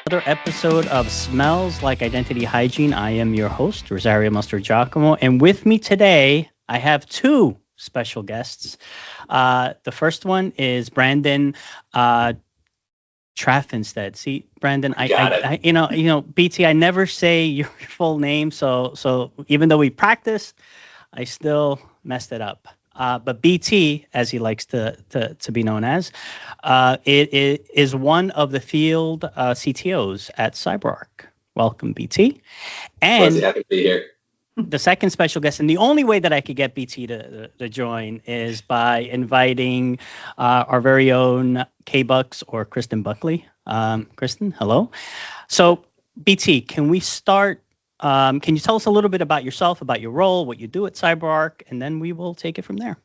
another episode of Smells Like Identity Hygiene. I am your host, Rosario Mastrogiacomo, and with me today, I have two special guests. The first one is Brandon Traffinstead. See, Brandon, BT, I never say your full name, so even though we practiced, I still messed it up. But BT, as he likes to be known as, it is one of the field CTOs at CyberArk. Welcome, BT. And happy to be here. The second special guest, and the only way that I could get BT to join is by inviting our very own K-Bucks or Kristen Buckley. Kristen, hello. So, BT, can we start? Can you tell us a little bit about yourself, about your role, what you do at CyberArk, and then we will take it from there.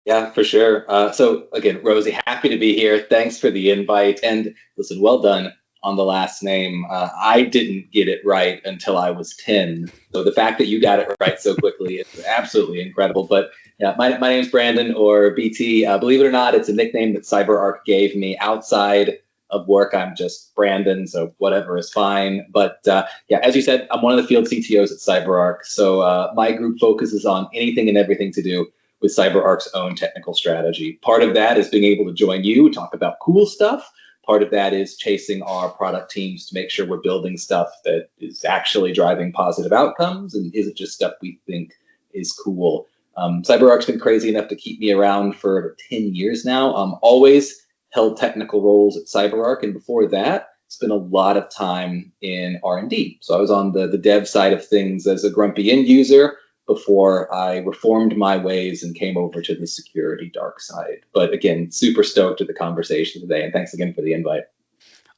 Yeah, for sure. So again, Rosie, happy to be here. Thanks for the invite. And listen, well done on the last name. I didn't get it right until I was 10. So the fact that you got it right so quickly is absolutely incredible. But yeah, my name is Brandon, or BT. Believe it or not, it's a nickname that CyberArk gave me outside of work. I'm just Brandon, so whatever is fine. But yeah, as you said, I'm one of the field CTOs at CyberArk. So my group focuses on anything and everything to do with CyberArk's own technical strategy. Part of that is being able to join you, talk about cool stuff. Part of that is chasing our product teams to make sure we're building stuff that is actually driving positive outcomes and isn't just stuff we think is cool. CyberArk's been crazy enough to keep me around for 10 years now. Always held technical roles at CyberArk, and before that, spent a lot of time in R&D. So I was on the dev side of things as a grumpy end user before I reformed my ways and came over to the security dark side. But again, super stoked at the conversation today, and thanks again for the invite.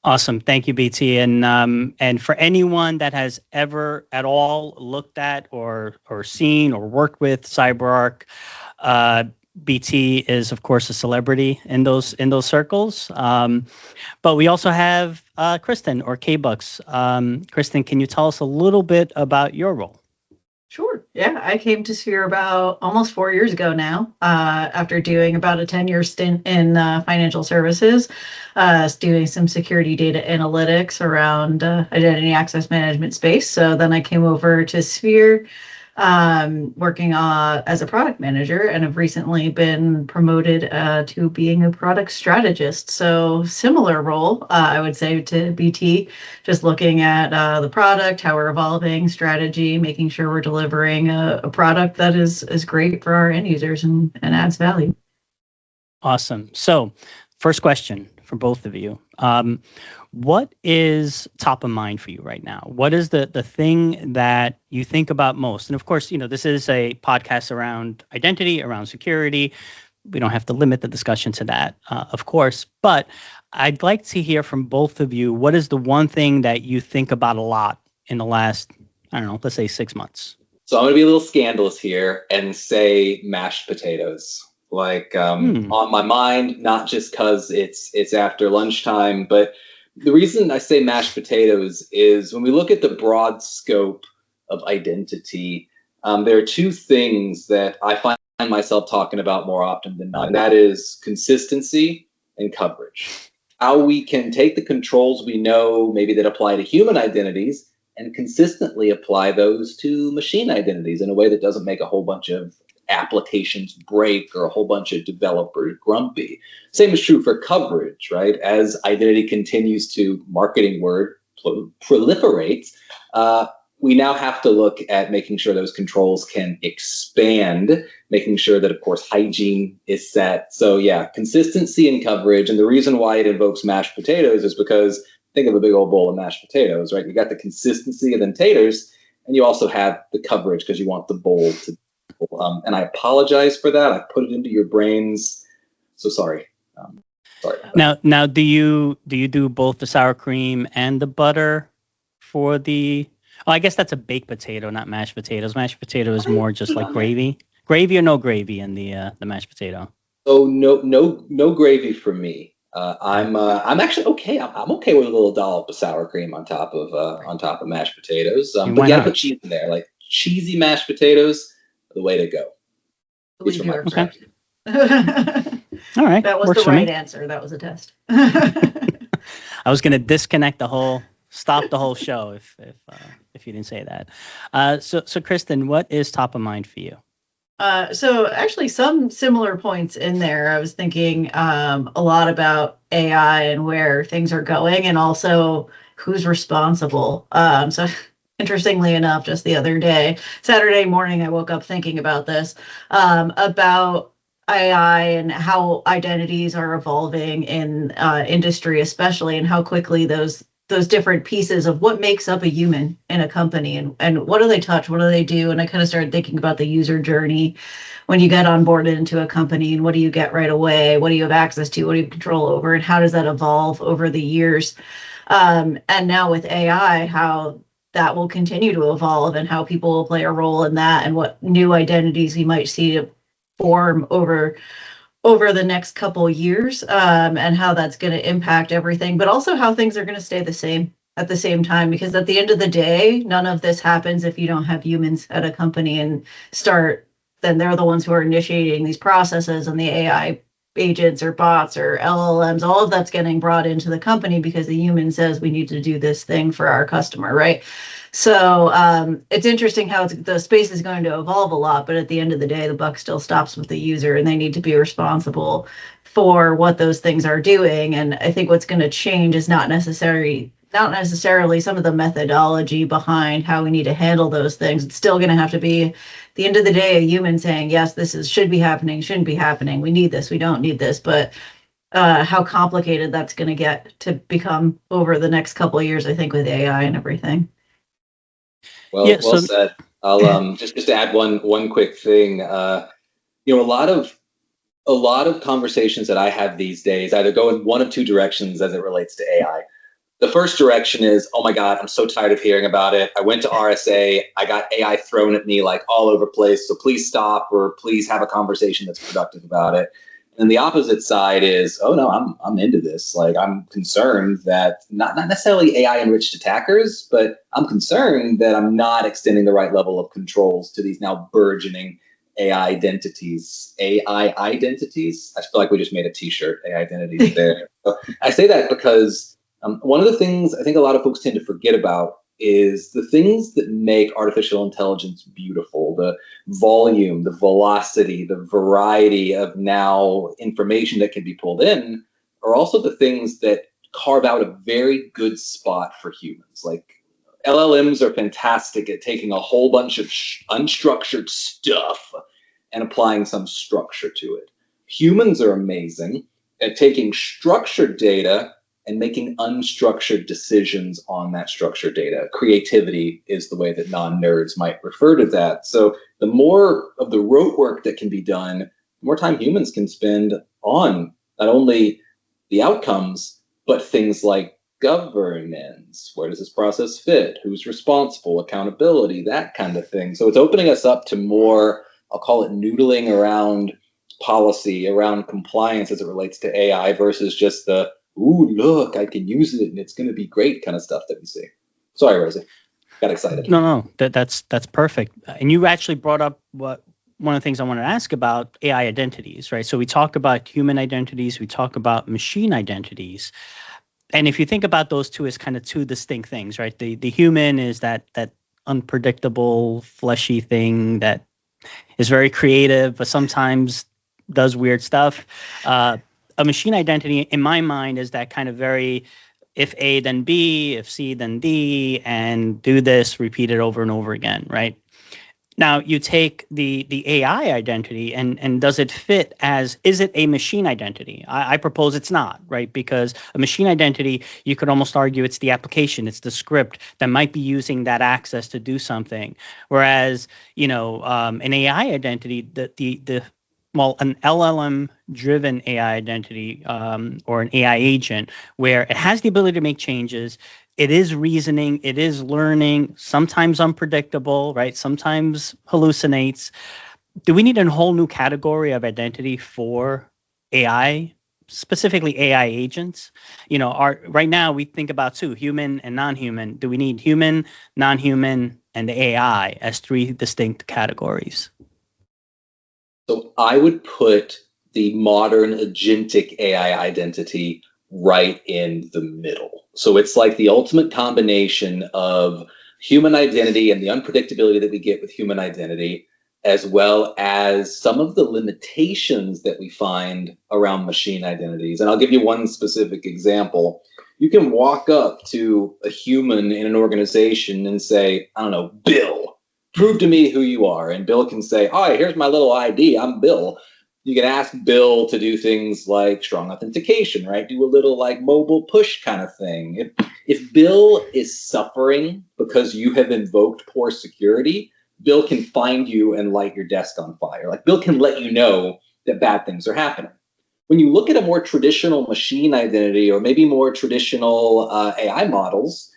Awesome. Thank you, BT. And for anyone that has ever at all looked at or seen or worked with CyberArk, BT is, of course, a celebrity in those circles. But we also have Kristen, or K-Bucks. Kristen, can you tell us a little bit about your role? Sure. Yeah, I came to Sphere about almost 4 years ago now, after doing about a 10-year stint in financial services, doing some security data analytics around identity access management space. So then I came over to Sphere, working as a product manager, and have recently been promoted to being a product strategist. So similar role, I would say, to BT, just looking at the product, how we're evolving, strategy, making sure we're delivering a product that is great for our end users and adds value. Awesome. So first question for both of you. What is top of mind for you right now? What is the thing that you think about most? And of course, this is a podcast around identity, around security. We don't have to limit the discussion to that, of course. But I'd like to hear from both of you. What is the one thing that you think about a lot in the last, let's say 6 months? So I'm going to be a little scandalous here and say mashed potatoes. On my mind, not just because it's after lunchtime, but the reason I say mashed potatoes is when we look at the broad scope of identity, there are two things that I find myself talking about more often than not, and that is consistency and coverage. How we can take the controls we know maybe that apply to human identities and consistently apply those to machine identities in a way that doesn't make a whole bunch of applications break or a whole bunch of developers grumpy. Same is true for coverage, right? As identity continues to, marketing word, proliferates, we now have to look at making sure those controls can expand, making sure that, of course, hygiene is set. So yeah, consistency and coverage. And the reason why it invokes mashed potatoes is because think of a big old bowl of mashed potatoes, right? You got the consistency of them taters, and you also have the coverage because you want the bowl to and I apologize for that. I put it into your brains. So sorry. Sorry. Now, do you do both the sour cream and the butter for the? Oh, I guess that's a baked potato, not mashed potatoes. Mashed potato is more just like gravy. Gravy or no gravy in the mashed potato? Oh, no gravy for me. I'm actually okay. I'm okay with a little dollop of sour cream on top of mashed potatoes. But you gotta put cheese in there, like cheesy mashed potatoes. The way to go. Okay. All right. That was the right answer. That was a test. I was going to stop the whole show if you didn't say that. So Kristen, what is top of mind for you? So actually some similar points in there. I was thinking a lot about AI and where things are going and also who's responsible. So interestingly enough, just the other day, Saturday morning, I woke up thinking about this, about AI and how identities are evolving in industry, especially, and how quickly those different pieces of what makes up a human in a company and what do they touch, what do they do. And I kind of started thinking about the user journey when you get onboarded into a company, and what do you get right away, what do you have access to, what do you have control over, and how does that evolve over the years. And now with AI, how that will continue to evolve and how people will play a role in that, and what new identities we might see to form over the next couple of years, and how that's going to impact everything, but also how things are going to stay the same at the same time, because at the end of the day, none of this happens if you don't have humans at a company and then they're the ones who are initiating these processes, and the AI agents or bots or LLMs, all of that's getting brought into the company because the human says we need to do this thing for our customer, right? So it's interesting how the space is going to evolve a lot, but at the end of the day, the buck still stops with the user, and they need to be responsible for what those things are doing. And I think what's going to change is not necessarily some of the methodology behind how we need to handle those things. It's still going to have to be, at the end of the day, a human saying, yes, should be happening, shouldn't be happening. We need this, we don't need this. But how complicated that's going to get to become over the next couple of years, I think, with AI and everything. Well, yeah, well said. I'll just to add one quick thing. A lot of conversations that I have these days either go in one of two directions as it relates to AI. The first direction is, oh my God, I'm so tired of hearing about it. I went to RSA, I got AI thrown at me like all over the place. So please stop, or please have a conversation that's productive about it. And the opposite side is, oh no, I'm into this. Like, I'm concerned that not necessarily AI enriched attackers, but I'm concerned that I'm not extending the right level of controls to these now burgeoning AI identities. AI identities? I feel like we just made a t-shirt, AI identities there. So I say that because one of the things I think a lot of folks tend to forget about is the things that make artificial intelligence beautiful, the volume, the velocity, the variety of now information that can be pulled in, are also the things that carve out a very good spot for humans. Like, LLMs are fantastic at taking a whole bunch of unstructured stuff and applying some structure to it. Humans are amazing at taking structured data and making unstructured decisions on that structured data. Creativity is the way that non-nerds might refer to that. So the more of the rote work that can be done, the more time humans can spend on not only the outcomes, but things like governance. Where does this process fit? Who's responsible? Accountability, that kind of thing. So it's opening us up to more, I'll call it noodling around policy, around compliance as it relates to AI versus just the, ooh, look, I can use it and it's going to be great kind of stuff that we see. Sorry, Rosie. Got excited. No, that's perfect. And you actually brought up one of the things I wanted to ask about AI identities, right? So we talk about human identities, we talk about machine identities. And if you think about those two as kind of two distinct things, right? The human is that unpredictable, fleshy thing that is very creative, but sometimes does weird stuff. A machine identity, in my mind, is that kind of very, if A, then B, if C, then D, and do this, repeat it over and over again, right? Now, you take the AI identity, and does it fit is it a machine identity? I propose it's not, right? Because a machine identity, you could almost argue it's the application, it's the script that might be using that access to do something. Whereas, an AI identity, an LLM-driven AI identity or an AI agent where it has the ability to make changes, it is reasoning, it is learning, sometimes unpredictable, right? Sometimes hallucinates. Do we need a whole new category of identity for AI, specifically AI agents? Right now we think about two, human and non-human. Do we need human, non-human, and AI as three distinct categories? So I would put the modern agentic AI identity right in the middle. So it's like the ultimate combination of human identity and the unpredictability that we get with human identity, as well as some of the limitations that we find around machine identities. And I'll give you one specific example. You can walk up to a human in an organization and say, I don't know, Bill, prove to me who you are. And Bill can say, all right, here's my little ID. I'm Bill. You can ask Bill to do things like strong authentication, right? Do a little like mobile push kind of thing. If Bill is suffering because you have invoked poor security, Bill can find you and light your desk on fire. Like Bill can let you know that bad things are happening. When you look at a more traditional machine identity or maybe more traditional AI models,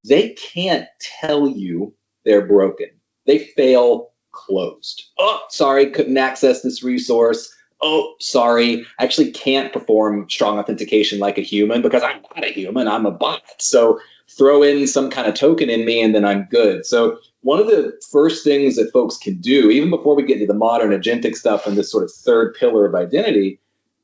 they can't tell you they're broken. They fail closed. Oh, sorry, couldn't access this resource. Oh, sorry, I actually can't perform strong authentication like a human because I'm not a human, I'm a bot. So throw in some kind of token in me and then I'm good. So one of the first things that folks can do, even before we get into the modern agentic stuff and this sort of third pillar of identity,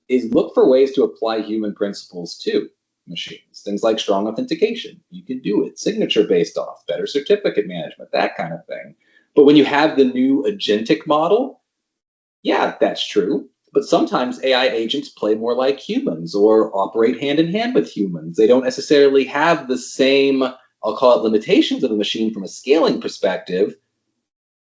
is look for ways to apply human principles to machines. Things like strong authentication. You can do it. Signature based off, better certificate management, that kind of thing. But when you have the new agentic model, yeah, that's true. But sometimes AI agents play more like humans or operate hand in hand with humans. They don't necessarily have the same, I'll call it limitations of a machine from a scaling perspective,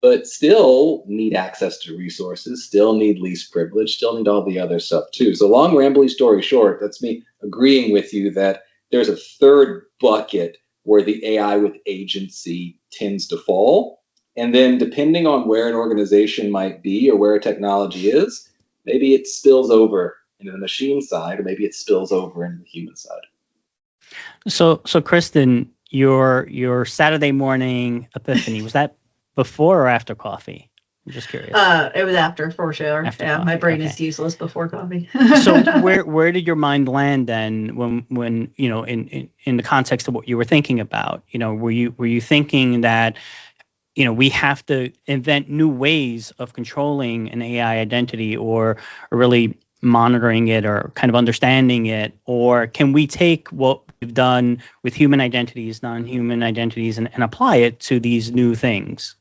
but still need access to resources, still need least privilege, still need all the other stuff too. So long rambly story short, that's me agreeing with you that there's a third bucket where the AI with agency tends to fall. And then depending on where an organization might be or where a technology is, maybe it spills over into the machine side, or maybe it spills over into the human side. So Kristen, your Saturday morning epiphany, was that before or after coffee? I'm just curious. It was after, for sure. After yeah, coffee, my brain okay. is useless before coffee. So where did your mind land then when you know in the context of what you were thinking about? You know, were you thinking that, you know, we have to invent new ways of controlling an AI identity or really monitoring it or kind of understanding it? Or can we take what we've done with human identities, non-human identities, and apply it to these new things?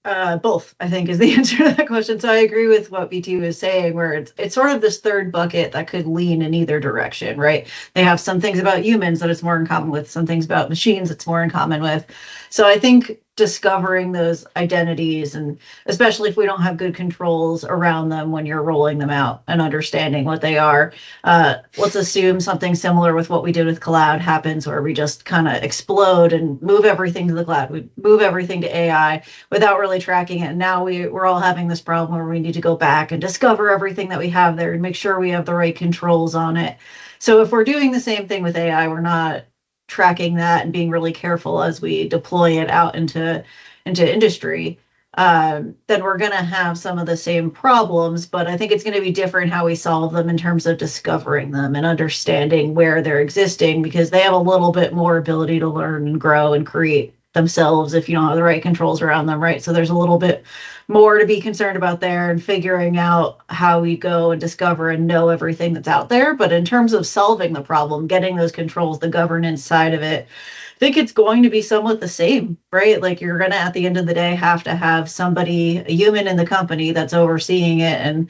Both, I think, is the answer to that question. So I agree with what BT was saying, where it's sort of this third bucket that could lean in either direction, right? They have some things about humans that it's more in common with, some things about machines it's more in common with. So I think discovering those identities, and especially if we don't have good controls around them when you're rolling them out and understanding what they are, let's assume something similar with what we did with cloud happens, where we just kind of explode and move everything to the cloud. We move everything to AI without really tracking it. And now we're all having this problem where we need to go back and discover everything that we have there and make sure we have the right controls on it. So if we're doing the same thing with AI, we're not tracking that and being really careful as we deploy it out into industry, then we're going to have some of the same problems, but I think it's going to be different how we solve them in terms of discovering them and understanding where they're existing, because they have a little bit more ability to learn and grow and create themselves if you don't have the right controls around them, right? So there's a little bit more to be concerned about there and figuring out how we go and discover and know everything that's out there. But in terms of solving the problem, getting those controls, the governance side of it, I think it's going to be somewhat the same, right? Like you're going to, at the end of the day, have to have somebody, a human in the company that's overseeing it. And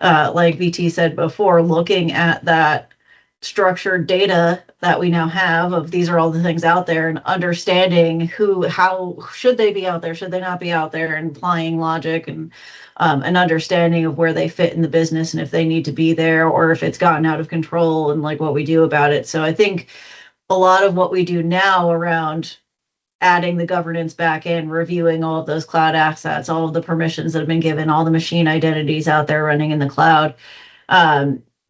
like BT said before, looking at that structured data that we now have of these are all the things out there, and understanding how should they be out there, should they not be out there, and applying logic and an understanding of where they fit in the business and if they need to be there or if it's gotten out of control and like what we do about it. So I think a lot of what we do now around adding the governance back in, reviewing all of those cloud assets, all of the permissions that have been given, all the machine identities out there running in the cloud,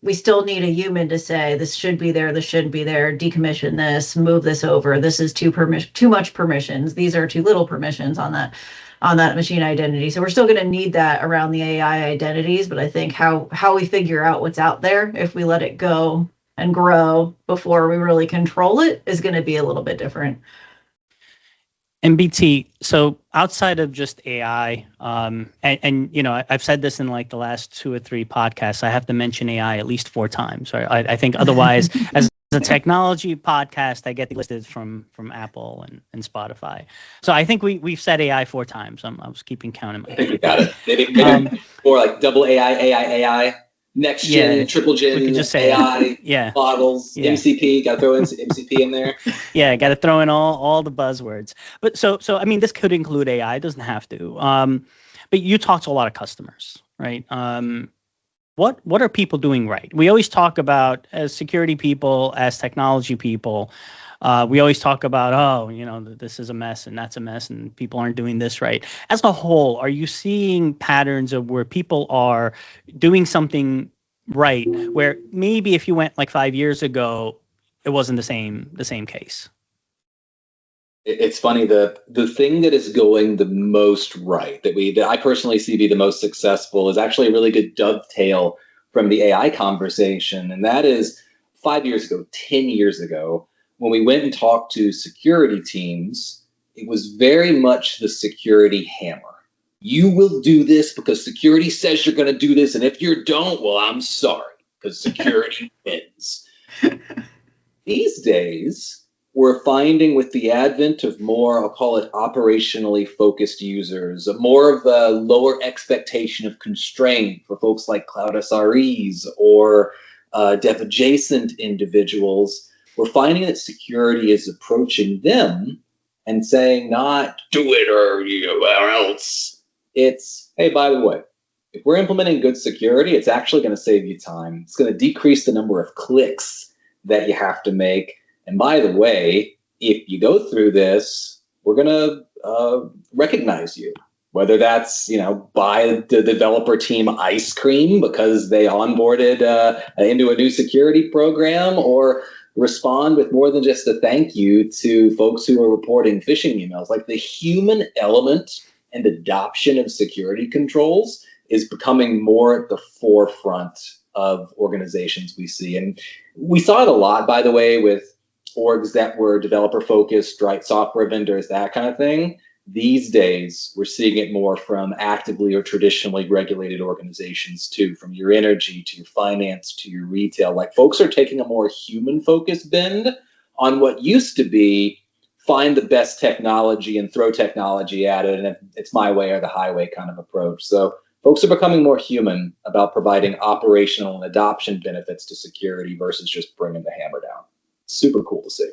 we still need a human to say this should be there, this shouldn't be there, decommission this, move this over, this is too much permissions, these are too little permissions on that machine identity. So we're still going to need that around the AI identities, but I think how we figure out what's out there, if we let it go and grow before we really control it, is going to be a little bit different. MBT, so outside of just AI, and I've said this in like the last 2 or 3 podcasts, I have to mention AI at least 4 times. Right? I think otherwise, as a technology podcast, I get listed from Apple and Spotify. So I think we've said AI 4 times. I was keeping count in my I think we got it. Maybe more like double AI. Next gen, triple gen, we could just say AI, models, MCP. Got to throw in MCP in there. Yeah, got to throw in all the buzzwords. But so I mean, this could include AI. It doesn't have to. But you talk to a lot of customers, right? What are people doing right? We always talk about, as security people, as technology people, we always talk about, this is a mess and that's a mess and people aren't doing this right. As a whole, are you seeing patterns of where people are doing something right, where maybe if you went like 5 years ago, it wasn't the same case? It's funny, the thing that is going the most right, that I personally see be the most successful, is actually a really good dovetail from the AI conversation. And that is 5 years ago, 10 years ago, when we went and talked to security teams, it was very much the security hammer. You will do this because security says you're going to do this. And if you don't, well, I'm sorry, because security wins. These days, we're finding with the advent of more, I'll call it operationally focused users, more of a lower expectation of constraint for folks like cloud SREs or dev adjacent individuals. We're finding that security is approaching them and saying not do it or else. It's, hey, by the way, if we're implementing good security, it's actually going to save you time. It's going to decrease the number of clicks that you have to make. And by the way, if you go through this, we're going to recognize you, whether that's, buy the developer team ice cream because they onboarded into a new security program, or respond with more than just a thank you to folks who are reporting phishing emails. Like, the human element and adoption of security controls is becoming more at the forefront of organizations we see. And we saw it a lot, by the way, with orgs that were developer focused, right? Software vendors, that kind of thing. These days, we're seeing it more from actively or traditionally regulated organizations too, from your energy to your finance to your retail. Like, folks are taking a more human focused bend on what used to be find the best technology and throw technology at it, and it's my way or the highway kind of approach. So folks are becoming more human about providing operational and adoption benefits to security versus just bringing the hammer down. Super cool to see.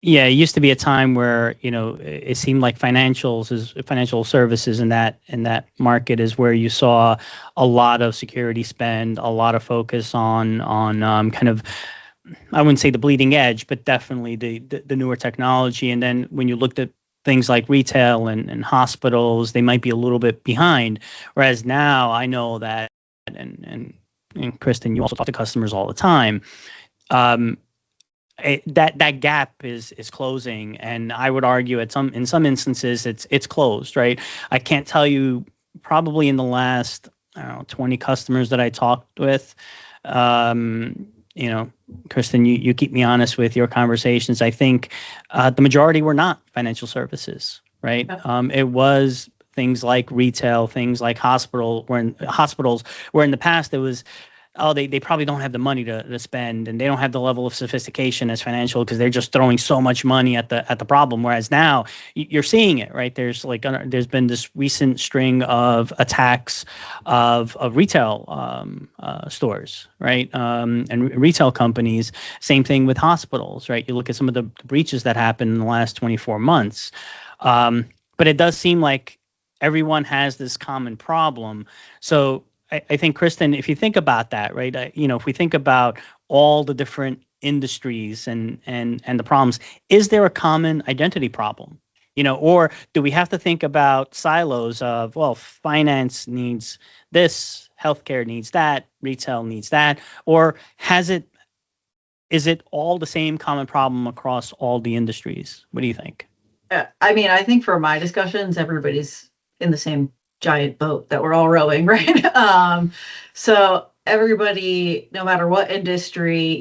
Yeah, it used to be a time where, it seemed like financial services in that market is where you saw a lot of security spend, a lot of focus on kind of, I wouldn't say the bleeding edge, but definitely the newer technology. And then when you looked at things like retail and hospitals, they might be a little bit behind. Whereas now I know that, and Kristen, you also talk to customers all the time. That gap is closing, and I would argue in some instances it's closed, right? I can't tell you, probably in the last 20 customers that I talked with, Kristen, you keep me honest with your conversations. I think the majority were not financial services, right? It was things like retail, things like hospitals, where in the past it was, they probably don't have the money to spend, and they don't have the level of sophistication as financial because they're just throwing so much money at the problem. Whereas now you're seeing it, right? There's been this recent string of attacks of retail stores, right? And retail companies. Same thing with hospitals, right? You look at some of the breaches that happened in the last 24 months. But it does seem like everyone has this common problem. So I think, Kristen, if you think about that, right, if we think about all the different industries and the problems, is there a common identity problem? Or do we have to think about silos of, well, finance needs this, healthcare needs that, retail needs that, or is it all the same common problem across all the industries? What do you think? I think for my discussions, everybody's in the same giant boat that we're all rowing, right? So everybody, no matter what industry,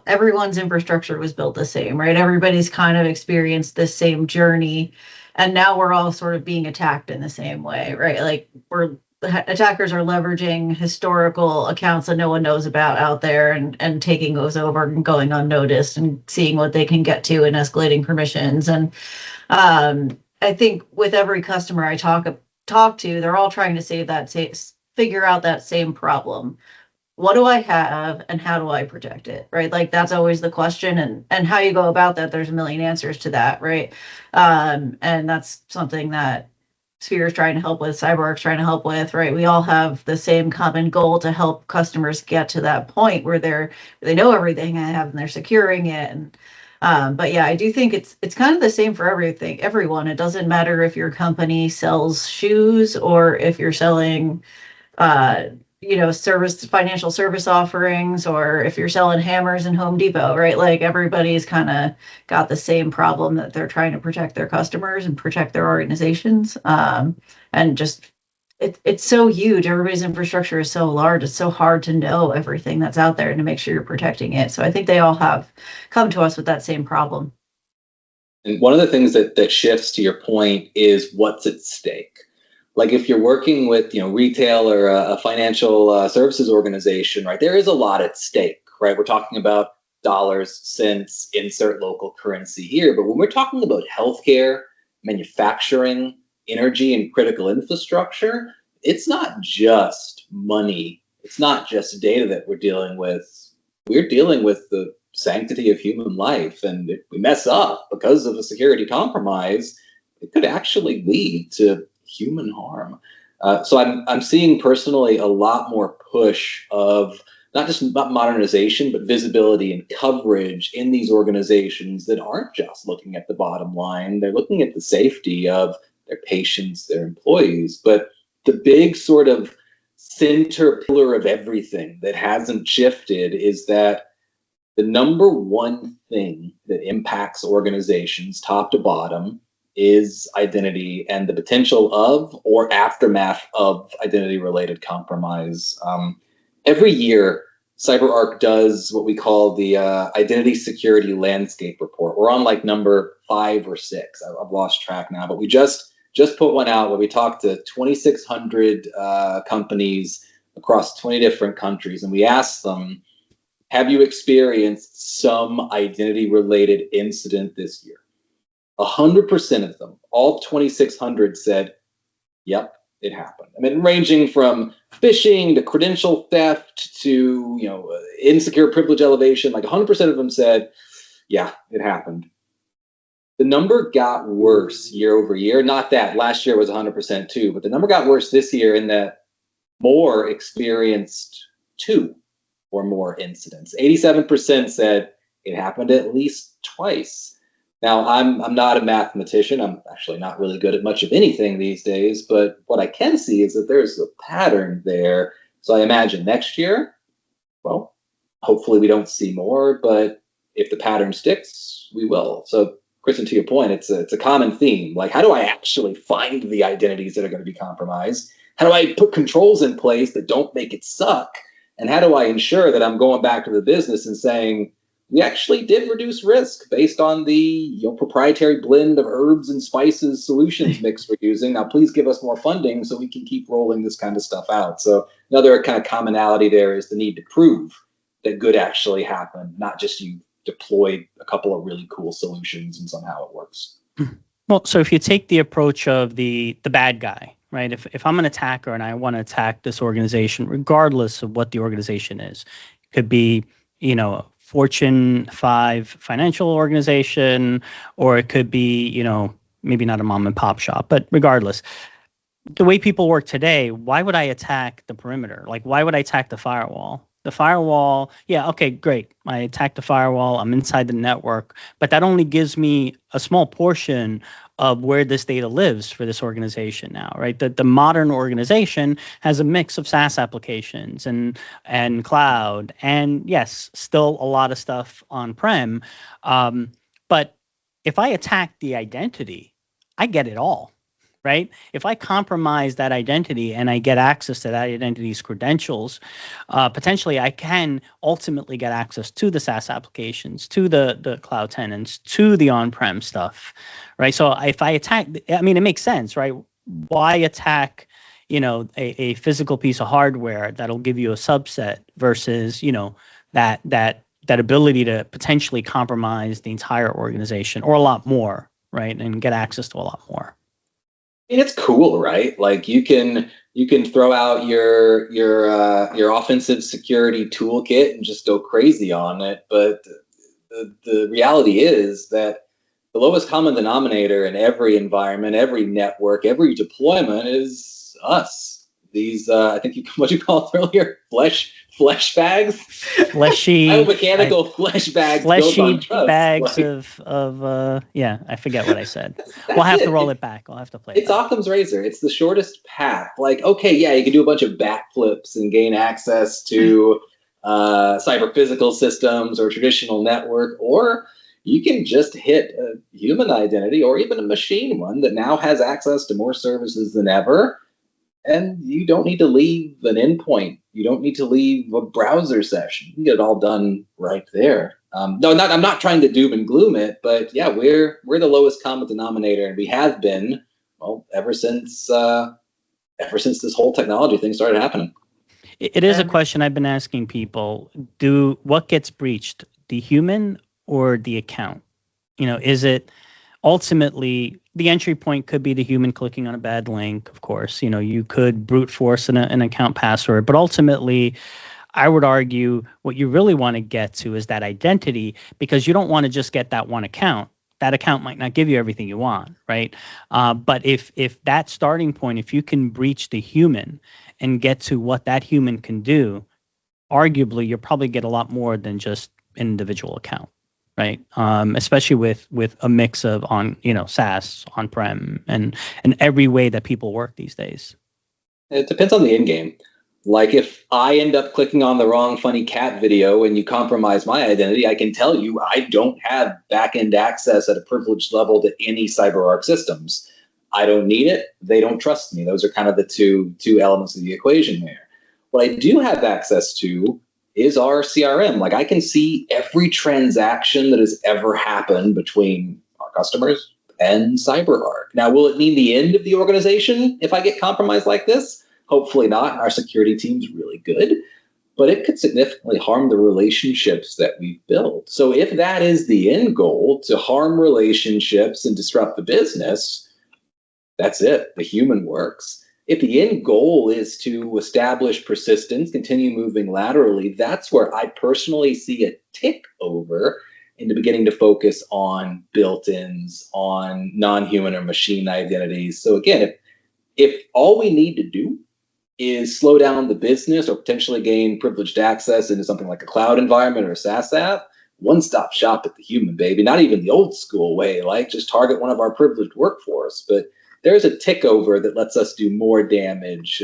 everyone's infrastructure was built the same, right? Everybody's kind of experienced the same journey. And now we're all sort of being attacked in the same way, right? Like attackers are leveraging historical accounts that no one knows about out there and taking those over and going unnoticed and seeing what they can get to and escalating permissions. And I think with every customer I talk to, they're all trying to figure out that same problem. What do I have and how do I protect it, right? Like that's always the question, and how you go about that, there's a million answers to that, right? And that's something that Sphere is trying to help with, CyberArk's trying to help with, right? We all have the same common goal to help customers get to that point where they know everything and they're securing it. And but yeah, I do think it's kind of the same for everyone. It doesn't matter if your company sells shoes or if you're selling financial service offerings, or if you're selling hammers in Home Depot, right? Like everybody's kind of got the same problem that they're trying to protect their customers and protect their organizations. And just it's so huge. Everybody's infrastructure is so large. It's so hard to know everything that's out there and to make sure you're protecting it. So I think they all have come to us with that same problem. And one of the things that shifts, to your point, is what's at stake. Like if you're working with, retail or a financial services organization, right, there is a lot at stake, right? We're talking about dollars, cents, insert local currency here. But when we're talking about healthcare, manufacturing, energy, and critical infrastructure, it's not just money. It's not just data that we're dealing with. We're dealing with the sanctity of human life. And if we mess up because of a security compromise, it could actually lead to human harm. So I'm seeing personally a lot more push of not just modernization, but visibility and coverage in these organizations that aren't just looking at the bottom line. They're looking at the safety of their patients, their employees. But the big sort of center pillar of everything that hasn't shifted is that the number one thing that impacts organizations top to bottom is identity and the potential of or aftermath of identity-related compromise. Every year, CyberArk does what we call the Identity Security Landscape Report. We're on like number 5 or 6. I've lost track now, but we just put one out where we talked to 2,600 companies across 20 different countries, and we asked them, have you experienced some identity-related incident this year? 100% of them, all 2,600 said, yep, it happened. I mean, ranging from phishing to credential theft to, insecure privilege elevation, like 100% of them said, yeah, it happened. The number got worse year over year. Not that last year was 100% too, but the number got worse this year in that more experienced 2 or more incidents. 87% said it happened at least twice. Now, I'm not a mathematician. I'm actually not really good at much of anything these days, but what I can see is that there's a pattern there. So I imagine next year, well, hopefully we don't see more, but if the pattern sticks, we will. So, Kristen, to your point, it's a common theme. Like, how do I actually find the identities that are going to be compromised? How do I put controls in place that don't make it suck? And how do I ensure that I'm going back to the business and saying, we actually did reduce risk based on the proprietary blend of herbs and spices solutions mix we're using. Now, please give us more funding so we can keep rolling this kind of stuff out. So another kind of commonality there is the need to prove that good actually happened, not just you deployed a couple of really cool solutions and somehow it works. Well, so if you take the approach of the bad guy, right? If I'm an attacker and I want to attack this organization, regardless of what the organization is, it could be, Fortune 5 financial organization, or it could be, maybe not a mom and pop shop, but regardless, the way people work today, why would I attack the perimeter? Like, why would I attack the firewall? The firewall, yeah, okay, great. I attack the firewall, I'm inside the network, but that only gives me a small portion of where this data lives for this organization now, right? The modern organization has a mix of SaaS applications and cloud, and yes, still a lot of stuff on-prem. But if I attack the identity, I get it all, right? If I compromise that identity and I get access to that identity's credentials, potentially I can ultimately get access to the SaaS applications, to the cloud tenants, to the on-prem stuff, right? So if I attack, I mean, it makes sense, right? Why attack, a physical piece of hardware that'll give you a subset versus, that ability to potentially compromise the entire organization or a lot more, right? And get access to a lot more. It's cool, right? Like you can throw out your offensive security toolkit and just go crazy on it, but the reality is that the lowest common denominator in every environment, every network, every deployment is us. These I think what you called earlier, flesh bags, fleshy, biomechanical flesh bags, fleshy bags of yeah, I forget what I said. We'll have to roll it back. I'll have to play. It's Occam's razor. It's the shortest path. Like, okay, yeah, you can do a bunch of backflips and gain access to cyber physical systems or traditional network, or you can just hit a human identity or even a machine one that now has access to more services than ever. And you don't need to leave an endpoint. You don't need to leave a browser session. You can get it all done right there. I'm not trying to doom and gloom it, but yeah, we're the lowest common denominator, and we have been, well, ever since this whole technology thing started happening. It is a question I've been asking people: what gets breached, the human or the account? Is it ultimately the entry point could be the human clicking on a bad link, of course. You could brute force an account password, but ultimately, I would argue what you really want to get to is that identity, because you don't want to just get that one account. That account might not give you everything you want, right? But if that starting point, if you can breach the human and get to what that human can do, arguably you'll probably get a lot more than just an individual account. Right, especially with a mix of SaaS, on-prem, and every way that people work these days. It depends on the end game. Like if I end up clicking on the wrong funny cat video and you compromise my identity, I can tell you I don't have back-end access at a privileged level to any CyberArk systems. I don't need it. They don't trust me. Those are kind of the two elements of the equation there. What I do have access to is our CRM. Like I can see every transaction that has ever happened between our customers and CyberArk. Now, will it mean the end of the organization if I get compromised like this? Hopefully not. Our security team's really good, but it could significantly harm the relationships that we've built. So if that is the end goal, to harm relationships and disrupt the business, that's it. The human works. If the end goal is to establish persistence, continue moving laterally, that's where I personally see a tick over into beginning to focus on built-ins, on non-human or machine identities. So again, if all we need to do is slow down the business or potentially gain privileged access into something like a cloud environment or a SaaS app, one-stop shop at the human, baby. Not even the old school way, like just target one of our privileged workforce, but there's a tick over that lets us do more damage,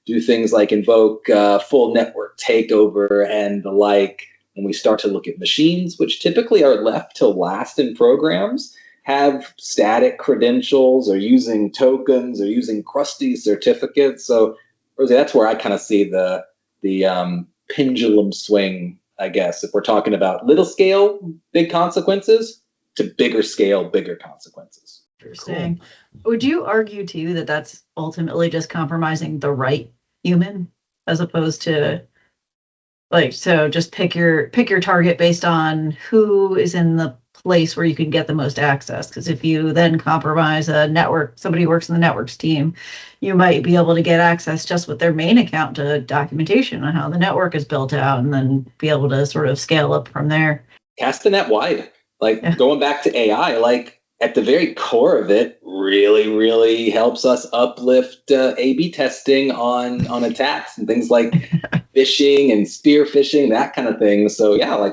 do things like invoke full network takeover and the like. When we start to look at machines, which typically are left to last in programs, have static credentials or using tokens or using crusty certificates. So Rosie, that's where I kind of see the pendulum swing, I guess, if we're talking about little scale, big consequences to bigger scale, bigger consequences. Interesting. Cool. Would you argue too that that's ultimately just compromising the right human as opposed to so just pick your target based on who is in the place where you can get the most access? Because if you then compromise a network, somebody who works in the networks team, you might be able to get access just with their main account to documentation on how the network is built out and then be able to sort of scale up from there. Cast the net wide. Going back to AI, at the very core of it, really, really helps us uplift A/B testing on attacks and things like phishing and spear phishing, that kind of thing. So yeah,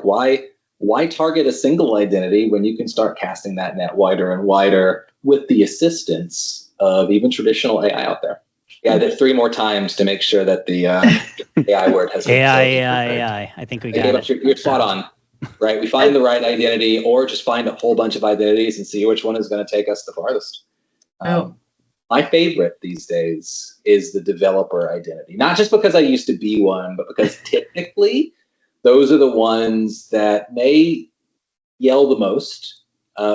why target a single identity when you can start casting that net wider and wider with the assistance of even traditional AI out there? Yeah, I did 3 more times to make sure that the AI word has AI. I think we got it. You're spot on. Right, we find the right identity, or just find a whole bunch of identities and see which one is going to take us the farthest. My favorite these days is the developer identity. Not just because I used to be one, but because typically those are the ones that may yell the most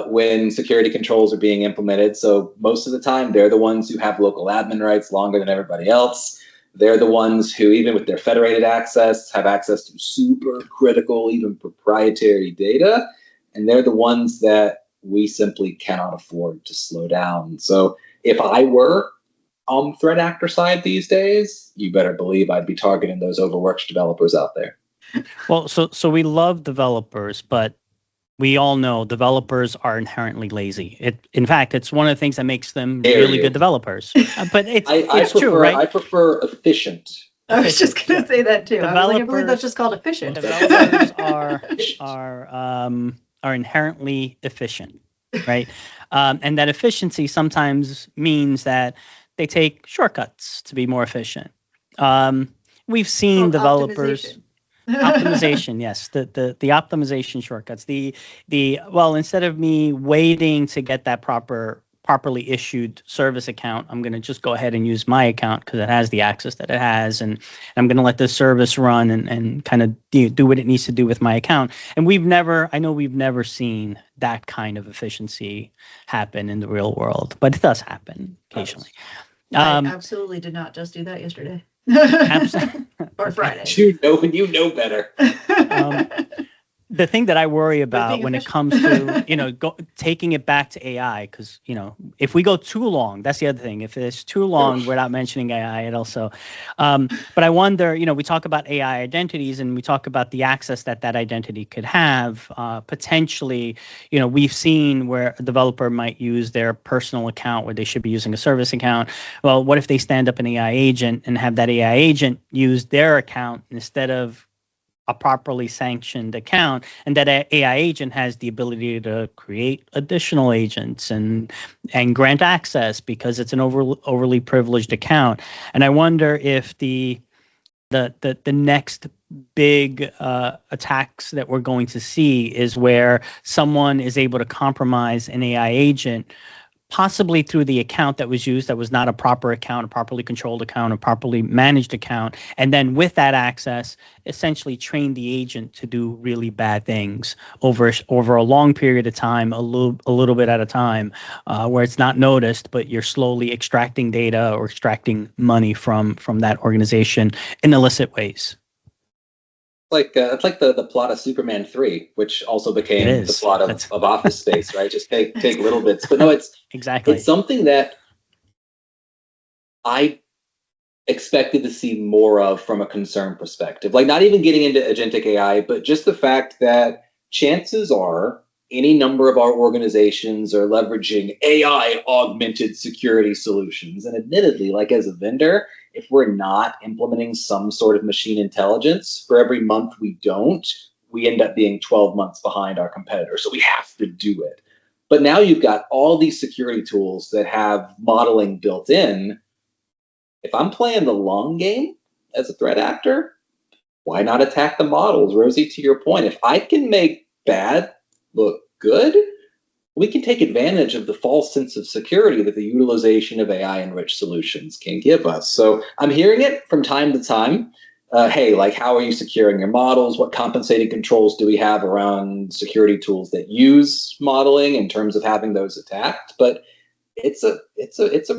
when security controls are being implemented. So most of the time, they're the ones who have local admin rights longer than everybody else. They're the ones who, even with their federated access, have access to super critical, even proprietary data. And they're the ones that we simply cannot afford to slow down. So if I were on threat actor side these days, you better believe I'd be targeting those overworked developers out there. Well, so we love developers, but we all know developers are inherently lazy. In fact, it's one of the things that makes them really good developers. But it's true, right? I prefer efficient. I was just going to say that too. I was like, I believe that's just called efficient. Developers are inherently efficient, right? And that efficiency sometimes means that they take shortcuts to be more efficient. We've seen developers. Optimization, yes, the optimization shortcuts. Well, instead of me waiting to get that properly issued service account, I'm going to just go ahead and use my account because it has the access that it has, and I'm going to let the service run and kind of do what it needs to do with my account. And I know we've never seen that kind of efficiency happen in the real world, but it does happen occasionally. I absolutely did not just do that yesterday. Or Friday. You know better. The thing that I worry about when it comes to taking it back to AI, because if we go too long, that's the other thing. If it's too long without mentioning AI, it also. But I wonder, we talk about AI identities and we talk about the access that identity could have. Potentially, we've seen where a developer might use their personal account where they should be using a service account. Well, what if they stand up an AI agent and have that AI agent use their account instead of a properly sanctioned account, and that AI agent has the ability to create additional agents and grant access because it's an overly privileged account. And I wonder if the next big attacks that we're going to see is where someone is able to compromise an AI agent, possibly through the account that was used that was not a proper account, a properly controlled account, a properly managed account. And then with that access, essentially train the agent to do really bad things over a long period of time, a little bit at a time, where it's not noticed, but you're slowly extracting data or extracting money from that organization in illicit ways. It's like the plot of Superman 3, which also became the plot of Office Space, right? Just take little bits. But no, it's exactly. It's something that I expected to see more of from a concern perspective. Like, not even getting into agentic AI, but just the fact that chances are any number of our organizations are leveraging AI augmented security solutions. And admittedly, like as a vendor, if we're not implementing some sort of machine intelligence, for every month we don't, we end up being 12 months behind our competitors. So we have to do it. But now you've got all these security tools that have modeling built in. If I'm playing the long game as a threat actor, why not attack the models? Rosie, to your point, if I can make bad look good, we can take advantage of the false sense of security that the utilization of AI-enriched solutions can give us. So I'm hearing it from time to time. Hey, like, how are you securing your models? What compensating controls do we have around security tools that use modeling in terms of having those attacked? But it's a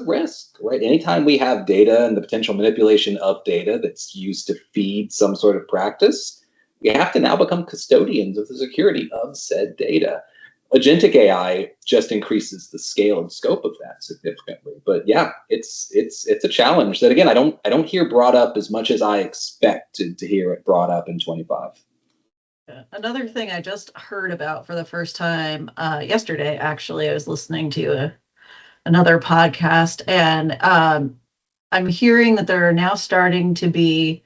risk, right? Anytime we have data and the potential manipulation of data that's used to feed some sort of practice, we have to now become custodians of the security of said data. Agentic AI just increases the scale and scope of that significantly. But yeah, it's a challenge that, again, I don't hear brought up as much as I expected to hear it brought up in 25. Another thing I just heard about for the first time yesterday, actually, I was listening to another podcast, and I'm hearing that there are now starting to be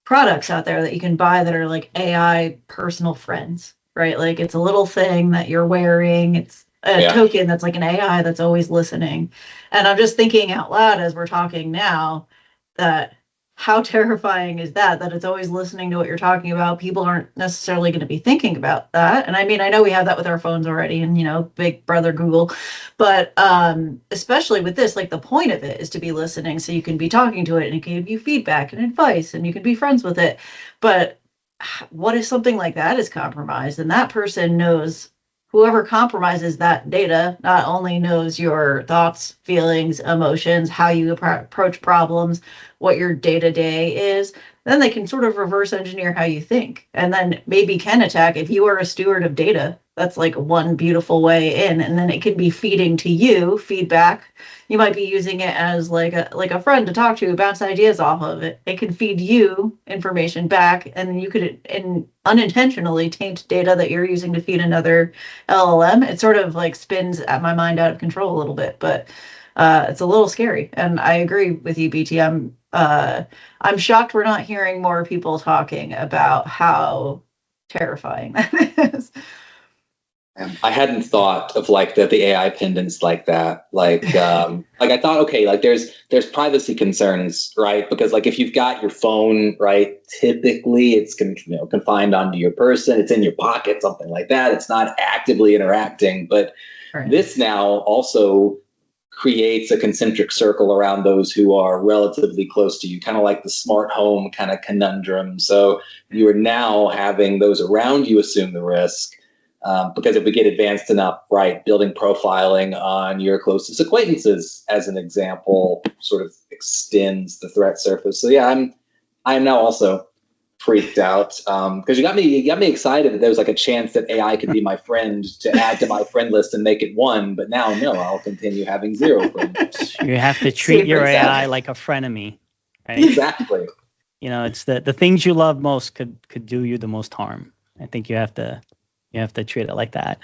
products out there that you can buy that are like AI personal friends, right? Like, it's a little thing that you're wearing. It's a token that's like an AI that's always listening. And I'm just thinking out loud as we're talking now that how terrifying is that it's always listening to what you're talking about? People aren't necessarily going to be thinking about that. And I mean, I know we have that with our phones already and, big brother Google, but especially with this, like the point of it is to be listening so you can be talking to it and it can give you feedback and advice and you can be friends with it. But what if something like that is compromised and that person knows, whoever compromises that data not only knows your thoughts, feelings, emotions, how you approach problems, what your day-to-day is, then they can sort of reverse engineer how you think and then maybe can attack. If you are a steward of data, that's like one beautiful way in, and then it can be feeding to you feedback. You might be using it as like a friend to talk to, bounce ideas off of it. It can feed you information back, and you could unintentionally taint data that you're using to feed another LLM. It sort of like spins at my mind out of control a little bit, but it's a little scary. And I agree with you, BT. I'm shocked we're not hearing more people talking about how terrifying that is. I hadn't thought of like the AI pendants like that. Like I thought, okay, like there's privacy concerns, right? Because like if you've got your phone, right, typically it's confined onto your person, it's in your pocket, something like that. It's not actively interacting. But right. This now also creates a concentric circle around those who are relatively close to you, kind of like the smart home kind of conundrum. So you are now having those around you assume the risk. Because if we get advanced enough, right, building profiling on your closest acquaintances, as an example, sort of extends the threat surface. So yeah, I am now also freaked out because you got me excited that there was like a chance that AI could be my friend to add to my friend list and make it 1. But now, no, I'll continue having 0 friends. You have to treat your AI like a frenemy, right? Exactly. It's the things you love most could do you the most harm. I think you have to treat it like that.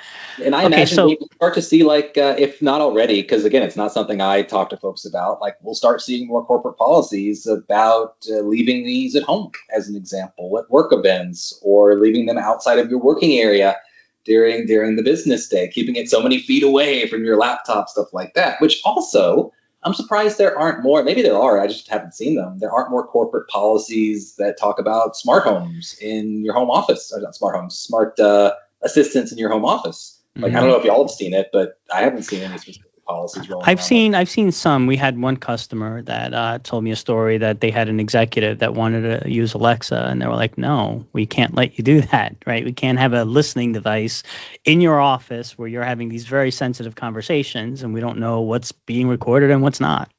And I imagine we'll start to see, like, if not already, because again, it's not something I talk to folks about, like we'll start seeing more corporate policies about leaving these at home, as an example, at work events, or leaving them outside of your working area during the business day, keeping it so many feet away from your laptop, stuff like that, which also, I'm surprised there aren't more, maybe there are, I just haven't seen them. There aren't more corporate policies that talk about smart homes in your home office, or not smart homes, smart assistants in your home office. Like, I don't know if y'all have seen it, but I haven't seen any specific policies rolling I've seen some. We had one customer that told me a story that they had an executive that wanted to use Alexa, and they were like, no, we can't let you do that, right? We can't have a listening device in your office where you're having these very sensitive conversations and we don't know what's being recorded and what's not.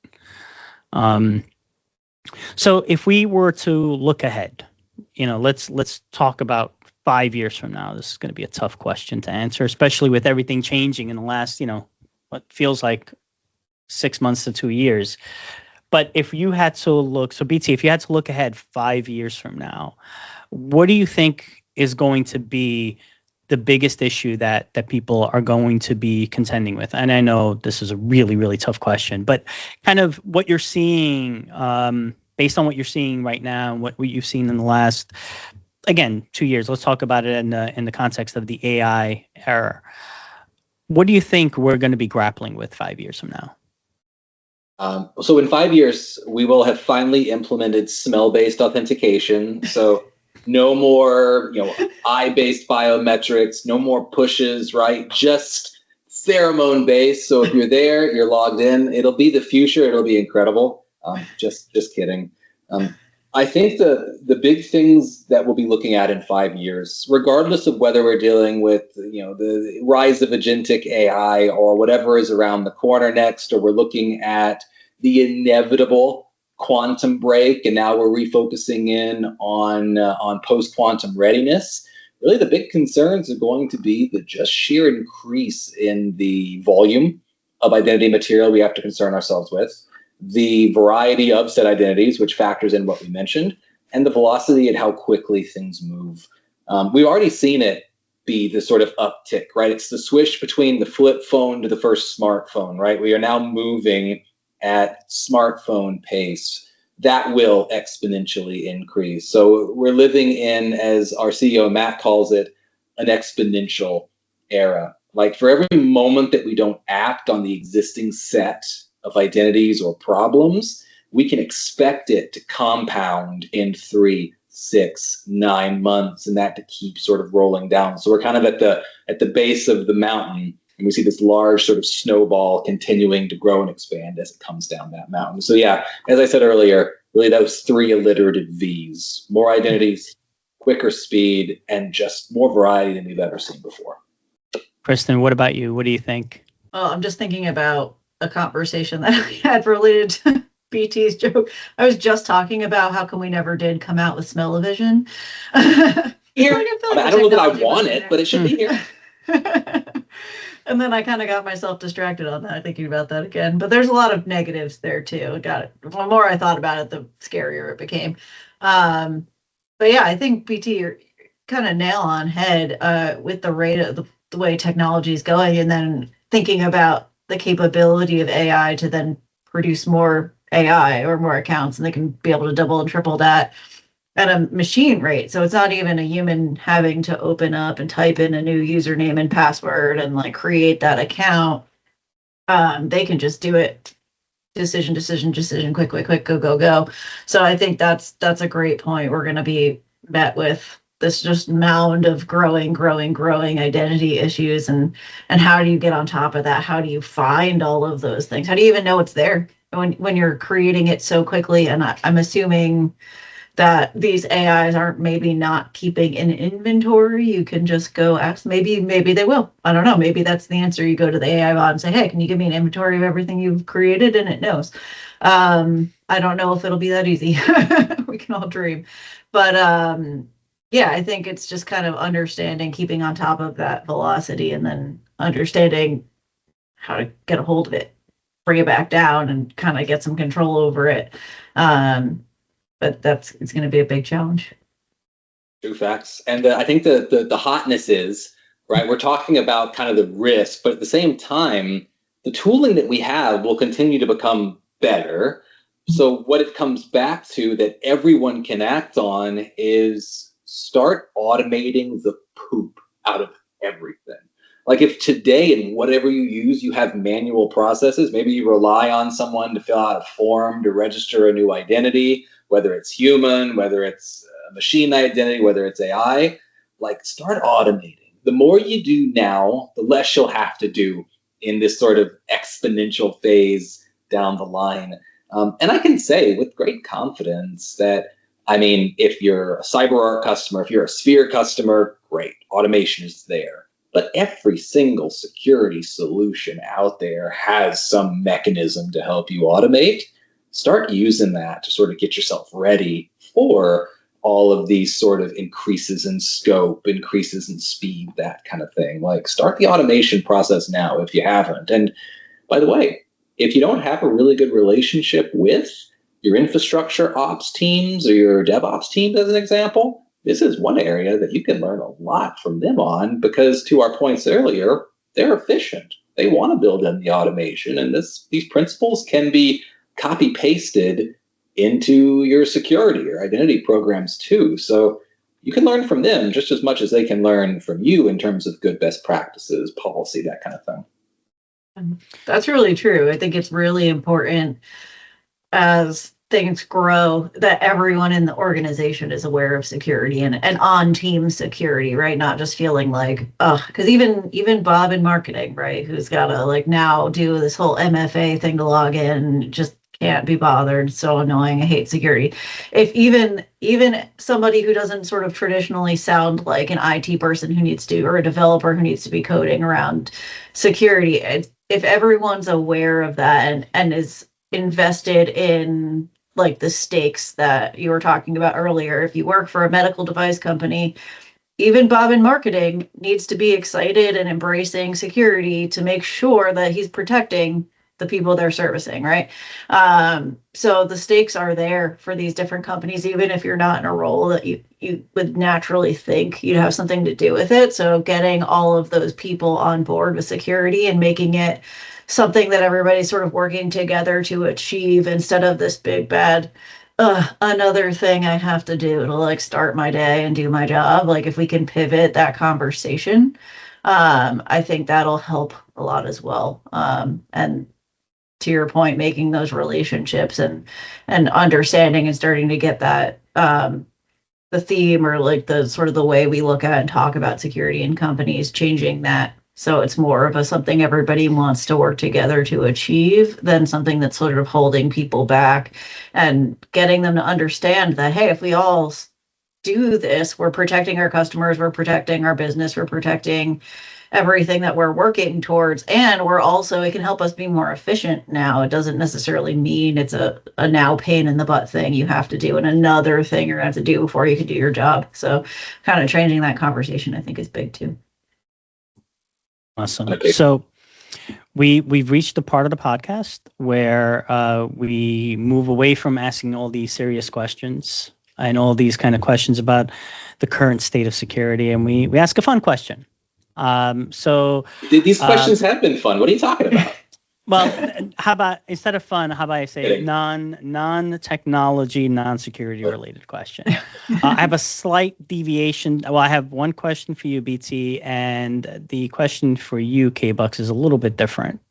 So if we were to look ahead, let's talk about 5 years from now. This is going to be a tough question to answer, especially with everything changing in the last, what feels like 6 months to 2 years. But if you had to look, so BT, if you had to look ahead 5 years from now, what do you think is going to be the biggest issue that people are going to be contending with? And I know this is a really, really tough question, but kind of what you're seeing, based on what you're seeing right now and what you've seen in the last, again, 2 years. Let's talk about it in the context of the AI era. What do you think we're going to be grappling with 5 years from now? So in 5 years, we will have finally implemented smell-based authentication. So no more, eye-based biometrics, no more pushes, right? Just pheromone-based. So if you're there, you're logged in. It'll be the future. It'll be incredible. Just kidding. I think the big things that we'll be looking at in 5 years, regardless of whether we're dealing with the rise of agentic AI or whatever is around the corner next, or we're looking at the inevitable quantum break, and now we're refocusing in on post-quantum readiness. Really, the big concerns are going to be the just sheer increase in the volume of identity material we have to concern ourselves with, the variety of said identities, which factors in what we mentioned, and the velocity and how quickly things move. We've already seen it be the sort of uptick, right? It's the swish between the flip phone to the first smartphone, right? We are now moving at smartphone pace. That will exponentially increase. So we're living in, as our CEO Matt calls it, an exponential era. Like, for every moment that we don't act on the existing set of identities or problems, we can expect it to compound in 3, 6, 9 months, and that to keep sort of rolling down. So we're kind of at the base of the mountain, and we see this large sort of snowball continuing to grow and expand as it comes down that mountain. So yeah, as I said earlier, really those 3 alliterative V's: more identities, quicker speed, and just more variety than we've ever seen before. Kristen, what about you? What do you think? Well, I'm just thinking about a conversation that I had related to BT's joke. I was just talking about how come we never did come out with smell-o-vision. Here, I don't know that I want it, but it should be here. And then I kind of got myself distracted on that, thinking about that again. But there's a lot of negatives there too. Got it. The more I thought about it, the scarier it became. But yeah, I think BT, you're kind of nail on head with the rate of the way technology is going, and then thinking about the capability of AI to then produce more AI or more accounts, and they can be able to double and triple that at a machine rate. So it's not even a human having to open up and type in a new username and password and like create that account. They can just do it. Decision, quick, go. So I think that's a great point. We're going to be met with this just mound of growing identity issues, and how do you get on top of that? How do you find all of those things? How do you even know it's there when you're creating it so quickly? And I'm assuming that these AIs aren't maybe not keeping an inventory. You can just go ask, maybe they will. I don't know. Maybe that's the answer. You go to the AI bot and say, hey, can you give me an inventory of everything you've created? And it knows. I don't know if it'll be that easy. We can all dream. But yeah, I think it's just kind of understanding, keeping on top of that velocity, and then understanding how to get a hold of it, bring it back down, and kind of get some control over it. But it's going to be a big challenge. True facts. And I think the hotness is, right, we're talking about kind of the risk, but at the same time, the tooling that we have will continue to become better. So what it comes back to that everyone can act on is start automating the poop out of everything. Like if today in whatever you use, you have manual processes, maybe you rely on someone to fill out a form to register a new identity, whether it's human, whether it's a machine identity, whether it's AI, like start automating. The more you do now, the less you'll have to do in this sort of exponential phase down the line. And I can say with great confidence that, I mean, if you're a CyberArk customer, if you're a Sphere customer, great, automation is there. But every single security solution out there has some mechanism to help you automate. Start using that to sort of get yourself ready for all of these sort of increases in scope, increases in speed, that kind of thing. Like start the automation process now if you haven't. And by the way, if you don't have a really good relationship with your infrastructure ops teams or your DevOps teams, as an example, this is one area that you can learn a lot from them on, because to our points earlier, they're efficient. They want to build in the automation, and these principles can be copy pasted into your security or identity programs too. So you can learn from them just as much as they can learn from you in terms of good best practices, policy, that kind of thing. That's really true. I think it's really important as things grow that everyone in the organization is aware of security and on team security, right? Not just feeling like, because even Bob in marketing, right, who's got to like now do this whole MFA thing to log in, just can't be bothered. So annoying. I hate security. If even somebody who doesn't sort of traditionally sound like an IT person who needs to, or a developer who needs to be coding around security, if everyone's aware of that and is invested in like the stakes that you were talking about earlier, if you work for a medical device company, even Bob in marketing needs to be excited and embracing security to make sure that he's protecting the people they're servicing, right? So the stakes are there for these different companies, even if you're not in a role that you would naturally think you'd have something to do with it. So getting all of those people on board with security and making it something that everybody's sort of working together to achieve, instead of this big bad another thing I have to do to like start my day and do my job. Like if we can pivot that conversation, I think that'll help a lot as well. And to your point, making those relationships and understanding and starting to get that the theme or like the sort of the way we look at and talk about security in companies, changing that so it's more of a something everybody wants to work together to achieve than something that's sort of holding people back, and getting them to understand that, hey, if we all do this, we're protecting our customers, we're protecting our business, we're protecting everything that we're working towards, and we're also, it can help us be more efficient now. It doesn't necessarily mean it's a now pain in the butt thing you have to do and another thing you're going to have to do before you can do your job. So kind of changing that conversation, I think, is big too. Awesome. So we've reached the part of the podcast where we move away from asking all these serious questions and all these kind of questions about the current state of security, and we ask a fun question. So these questions have been fun. What are you talking about? Well, how about, instead of fun, how about I say non-technology, non-security related question? I have a slight deviation. Well, I have one question for you, BT, and the question for you, K-Bucks, is a little bit different,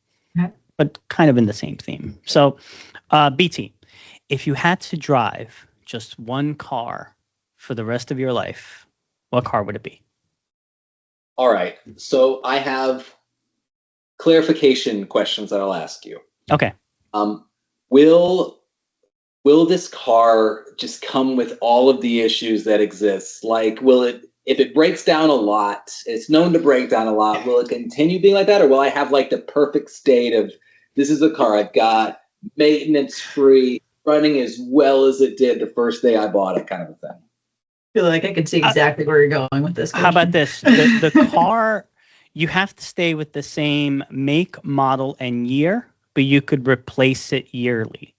but kind of in the same theme. So, BT, if you had to drive just one car for the rest of your life, what car would it be? All right. So I have clarification questions that I'll ask you. Okay. Will this car just come with all of the issues that exist? Like, will it, if it breaks down a lot, it's known to break down a lot, will it continue being like that? Or will I have like the perfect state of, this is a car I've got, maintenance free, running as well as it did the first day I bought it, kind of a thing? I feel like I could see exactly where you're going with this question. How about this? The car, you have to stay with the same make, model, and year, but you could replace it yearly.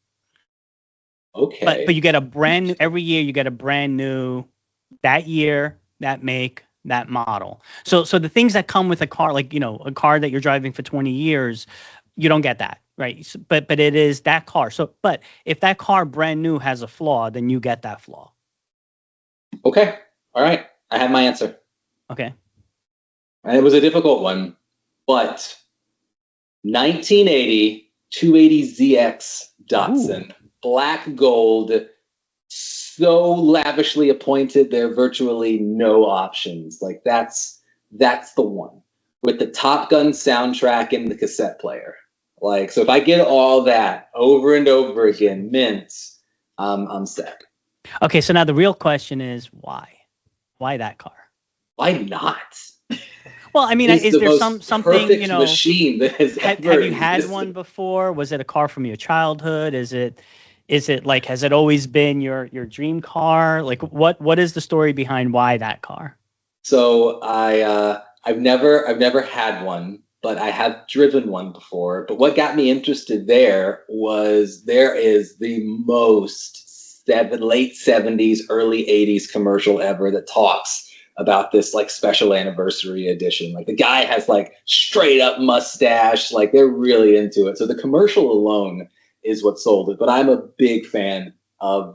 Okay. But you get a brand new, every year you get a brand new, that year, that make, that model. So the things that come with a car, like, you know, a car that you're driving for 20 years, you don't get that, right? So, but it is that car. So, but if that car brand new has a flaw, then you get that flaw. Okay. All right. I have my answer. Okay. And it was a difficult one, but 1980 280ZX Datsun, black gold, so lavishly appointed, there are virtually no options. Like that's the one with the Top Gun soundtrack in the cassette player. Like, so if I get all that over and over again, mints, I'm set. Okay, so now the real question is why? Why that car? Why not? Well, I mean, is there something, you know, machine that has have you had existed. One before? Was it a car from your childhood? Is it like, has it always been your dream car? Like, what is the story behind why that car? So I've never had one, but I have driven one before. But what got me interested there is the most late 70s, early 80s commercial ever that talks about this like special anniversary edition. Like the guy has like straight up mustache, like they're really into it. So the commercial alone is what sold it. But I'm a big fan of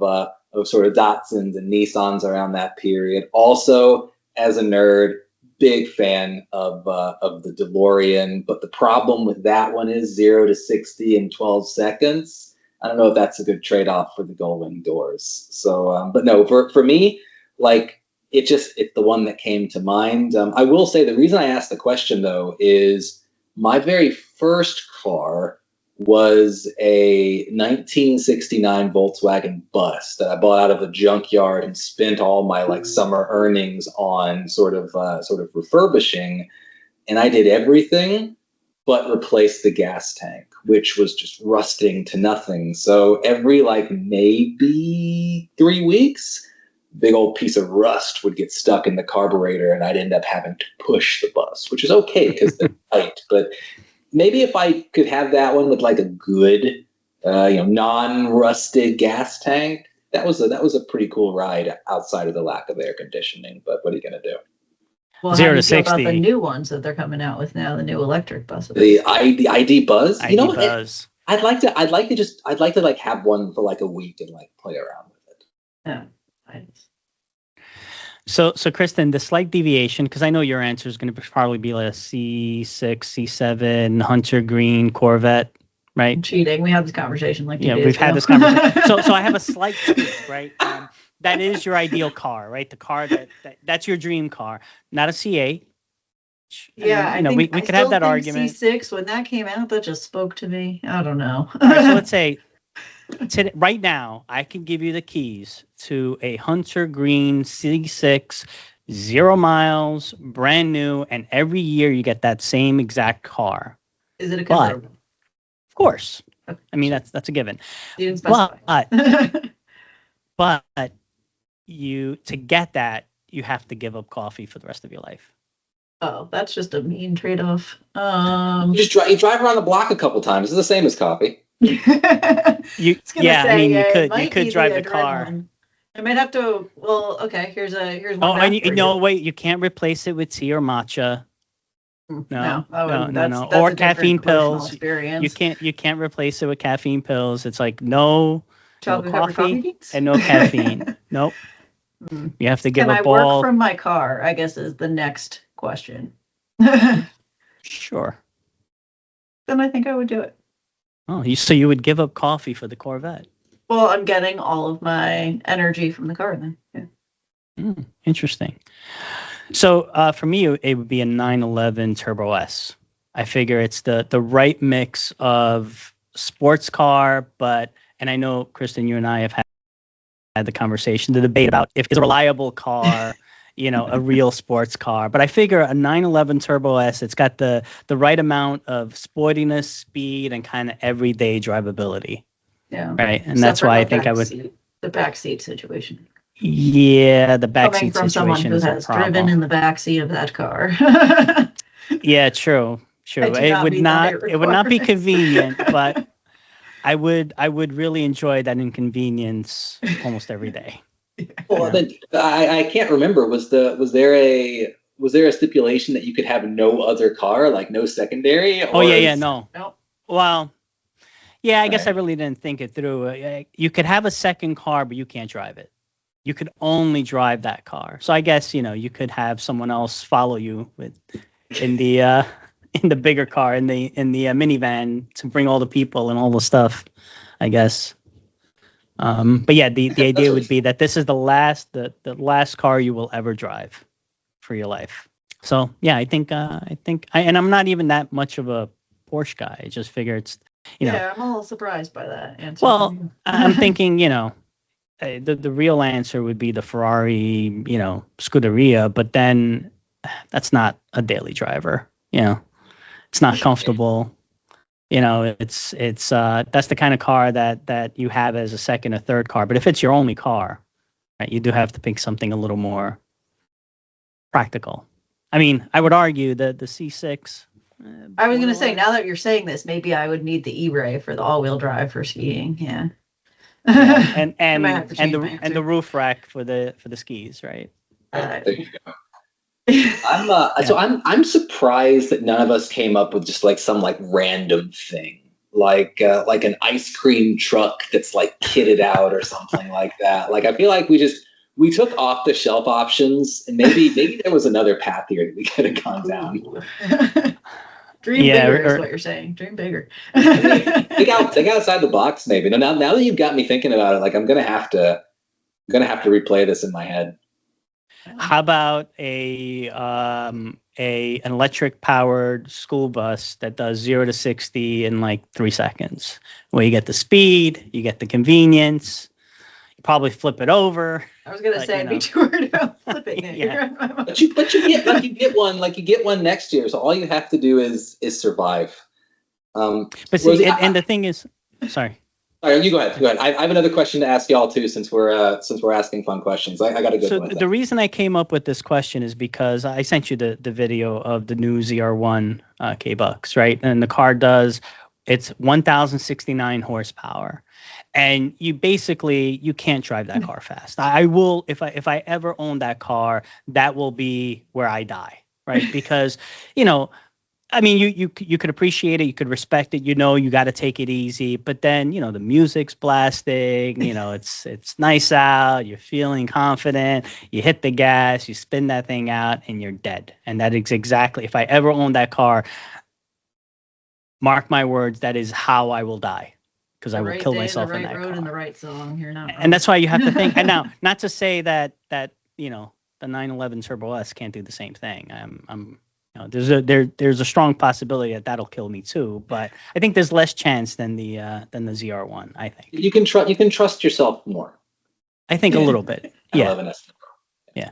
sort of Datsuns and Nissans around that period. Also, as a nerd, big fan of the DeLorean. But the problem with that one is 0 to 60 in 12 seconds. I don't know if that's a good trade-off for the Gullwing doors. So, but no, for me, like it's the one that came to mind. I will say the reason I asked the question though is my very first car was a 1969 Volkswagen Bus that I bought out of a junkyard and spent all my like summer earnings on sort of refurbishing, and I did everything but replaced the gas tank, which was just rusting to nothing. So every like maybe 3 weeks, big old piece of rust would get stuck in the carburetor, and I'd end up having to push the bus, which is okay because they're tight. But maybe if I could have that one with like a good, non-rusted gas tank, that was a pretty cool ride outside of the lack of air conditioning. But what are you gonna do? Well, 0 to 60. About the new ones that they're coming out with now, the new electric buses. The ID Buzz. ID Buzz. I'd like to like have one for like a week and like play around with it. Yeah. So Kristen, the slight deviation, because I know your answer is going to probably be like a C6, C7 Hunter Green Corvette, right? Cheating. We had this conversation like 2 Yeah, days we've ago. had this conversation. So I have a slight tweak, right? That is your ideal car, right? The car that's your dream car, not a C8. Yeah, I mean, we could have that argument. C6, when that came out, that just spoke to me. I don't know. All right, so let's say right now, I can give you the keys to a Hunter Green C6, 0 miles, brand new, and every year you get that same exact car. Is it a convertible? Of course. Okay. I mean, that's a given. You didn't specify. But to get that, you have to give up coffee for the rest of your life. Oh, that's just a mean trade-off. You drive around the block a couple times. It's the same as coffee. You could drive the car. I might have to. Well, okay. Here's one. Oh, and wait, you can't replace it with tea or matcha. No. Or caffeine pills. Experience. You can't replace it with caffeine pills. It's like no coffee and no caffeine. Nope. You have to give Can up I work from my car? I guess is the next question. Sure. Then I think I would do it. Oh, so you would give up coffee for the Corvette? Well, I'm getting all of my energy from the car then. Yeah. Interesting. So for me, it would be a 911 Turbo S. I figure it's the right mix of sports car, and I know, Kristen, you and I have had the conversation, the debate about if it's a reliable car, a real sports car. But I figure a 911 Turbo S, it's got the right amount of sportiness, speed, and kind of everyday drivability. Yeah. Right. And that's why I think I would. The backseat situation. Yeah, the backseat situation from someone who has driven in the backseat of that car. Yeah, true. It would not be convenient, but I would really enjoy that inconvenience almost every day. Well, then I can't remember. Was there a stipulation that you could have no other car, like no secondary? No. Well, yeah, I guess I really didn't think it through. You could have a second car, but you can't drive it. You could only drive that car. So I guess you could have someone else follow you in the bigger car, in the minivan, to bring all the people and all the stuff, I guess. But yeah, the idea would be that this is the last car you will ever drive for your life. So yeah, I think and I'm not even that much of a Porsche guy. I just figure it's Yeah, I'm a little surprised by that answer. Well, I'm thinking the real answer would be the Ferrari Scuderia, but then that's not a daily driver. It's not comfortable. It's that's the kind of car that you have as a second or third car. But if it's your only car, right, you do have to pick something a little more practical. I mean, I would argue that the C6. I was going to say, now that you're saying this, maybe I would need the E-Ray for the all-wheel drive for skiing. Yeah. And the roof rack for the skis, right? There you go. I'm surprised that none of us came up with just like some like random thing, like an ice cream truck that's like kitted out or something like that. Like I feel like we took off the shelf options, and maybe there was another path here that we could have gone down. Dream bigger is what you're saying. Dream bigger. Think outside the box, maybe. Now that you've got me thinking about it, like I'm gonna have to replay this in my head. How about an electric powered school bus that does 0 to 60 in like 3 seconds, where you get the speed, you get the convenience, you probably flip it over. I was gonna say, be too worried about flipping it. Yeah. But you get one next year, so all you have to do is survive. But see, and the thing is, sorry. All right, you go ahead. I have another question to ask y'all too, since we're asking fun questions. I got a good one. So the reason I came up with this question is because I sent you the video of the new ZR1 K-Bucks, right? And the car it's 1,069 horsepower, and you can't drive that car fast. I will, if I ever own that car, that will be where I die, right? Because I mean, you could appreciate it, you could respect it, you got to take it easy, but then, the music's blasting, it's nice out, you're feeling confident, you hit the gas, you spin that thing out, and you're dead. And that is exactly, if I ever owned that car, mark my words, that is how I will die, because I will kill myself in that road car. and the right song. You're not wrong. And that's why you have to think. And now, not to say that you know the 911 Turbo S can't do the same thing. You know, there's a strong possibility that that'll kill me too. But I think there's less chance than the ZR1. I think you can trust yourself more. I think a little bit. Yeah. Yeah.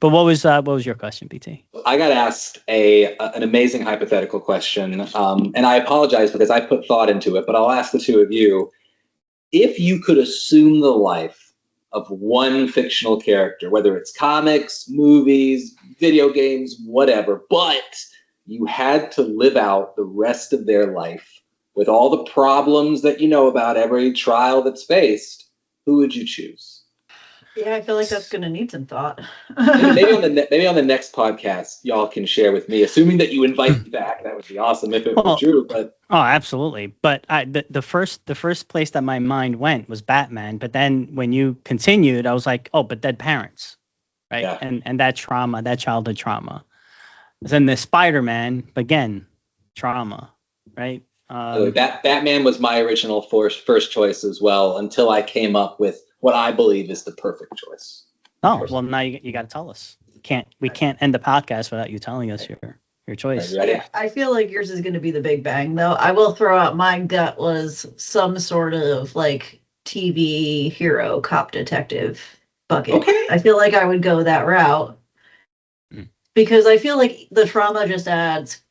But what was your question, BT? I got asked an amazing hypothetical question, and I apologize because I put thought into it, but I'll ask the two of you. If you could assume the life of one fictional character, whether it's comics, movies, video games, whatever, but you had to live out the rest of their life with all the problems that you know about, every trial that's faced, who would you choose? Yeah, I feel like that's going to need some thought. maybe on the next podcast, y'all can share with me, assuming that you invite me back. That would be awesome if it were true. But absolutely. But the first place that my mind went was Batman. But then when you continued, I was like, oh, but dead parents, right? Yeah. And that trauma, that childhood trauma. Then the Spider-Man, again, trauma, right? Batman was my original first choice as well, until I came up with what I believe is the perfect choice. Oh, well, now you got to tell us. We can't end the podcast without you telling us your choice. Yeah, I feel like yours is going to be the Big Bang, though. I will throw out my gut was some sort of like TV hero, cop detective bucket. Okay. I feel like I would go that route because I feel like the trauma just adds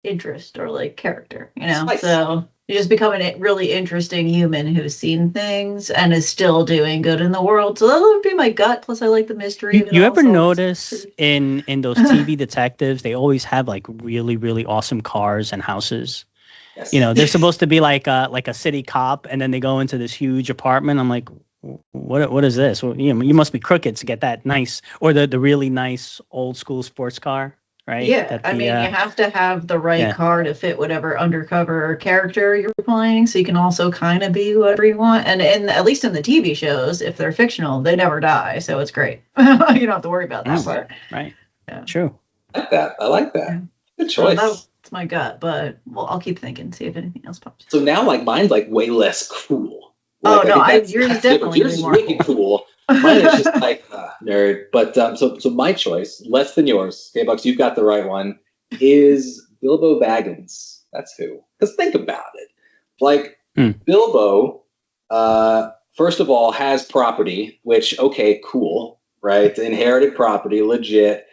interest or like character, you know. Nice. So you just become a really interesting human who's seen things and is still doing good in the world. So that would be my gut. Plus, I like the mystery. You ever notice in those TV detectives, they always have like really, really awesome cars and houses. Yes. You know, they're supposed to be like a city cop, and then they go into this huge apartment. I'm like, what is this? Well, you must be crooked to get that nice, or the really nice old school sports car. Right? Yeah, I mean, you have to have the right car to fit whatever undercover character you're playing, so you can also kind of be whatever you want. And at least in the TV shows, if they're fictional, they never die, so it's great. You don't have to worry about that part. Right. Yeah. True. I like that. Yeah. Good choice. Well, that's my gut, but I'll keep thinking, see if anything else pops. So now, like, mine's like way less cool. Like, yours is definitely more really cool. Mine is just like nerd. But so my choice, less than yours, K-Bucks, you've got the right one, is Bilbo Baggins. That's who. Because think about it. Like, Bilbo, first of all, has property, which, okay, cool, right? Inherited property, legit.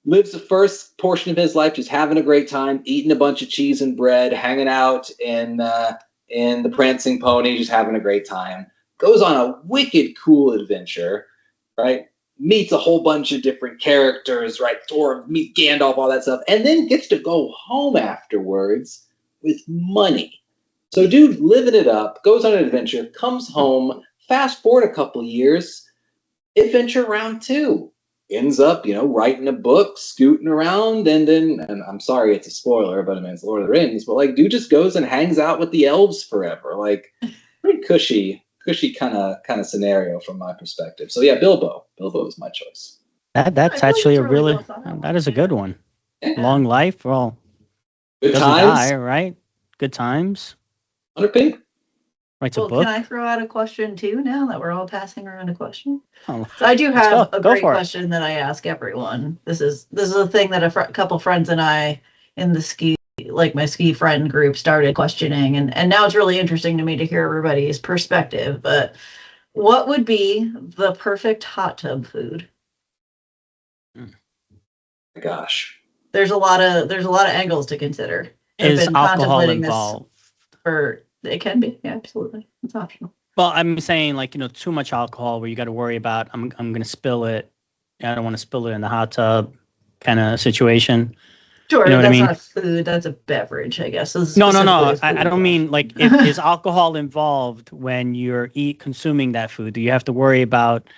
Lives the first portion of his life just having a great time, eating a bunch of cheese and bread, hanging out in the Prancing Pony, just having a great time. Goes on a wicked cool adventure, right? Meets a whole bunch of different characters, right? Thor, meet Gandalf, all that stuff, and then gets to go home afterwards with money. So dude living it up, goes on an adventure, comes home, fast forward a couple years, adventure round 2. Ends up, writing a book, scooting around, and I'm sorry it's a spoiler, but I mean it's Lord of the Rings, but like dude just goes and hangs out with the elves forever. Like pretty cushy kind of scenario from my perspective. So yeah, Bilbo is my choice. That's actually a really that is a good one. Yeah. Long life, well, good times, die, right? Good times. 100 pink. Writes a book. Can I throw out a question too now that we're all passing around a question? So I do have a great question that I ask everyone. This is a thing that a couple friends and I in the my ski friend group started questioning, and now it's really interesting to me to hear everybody's perspective. But what would be the perfect hot tub food? Gosh, there's a lot of angles to consider. Is alcohol involved? It can be, yeah, absolutely. It's optional. Well, I'm saying too much alcohol where you got to worry about I'm going to spill it. I don't want to spill it in the hot tub kind of situation. Sure, that's not food. That's a beverage, I guess. No. I don't mean like is alcohol involved when you're consuming that food? Do you have to worry about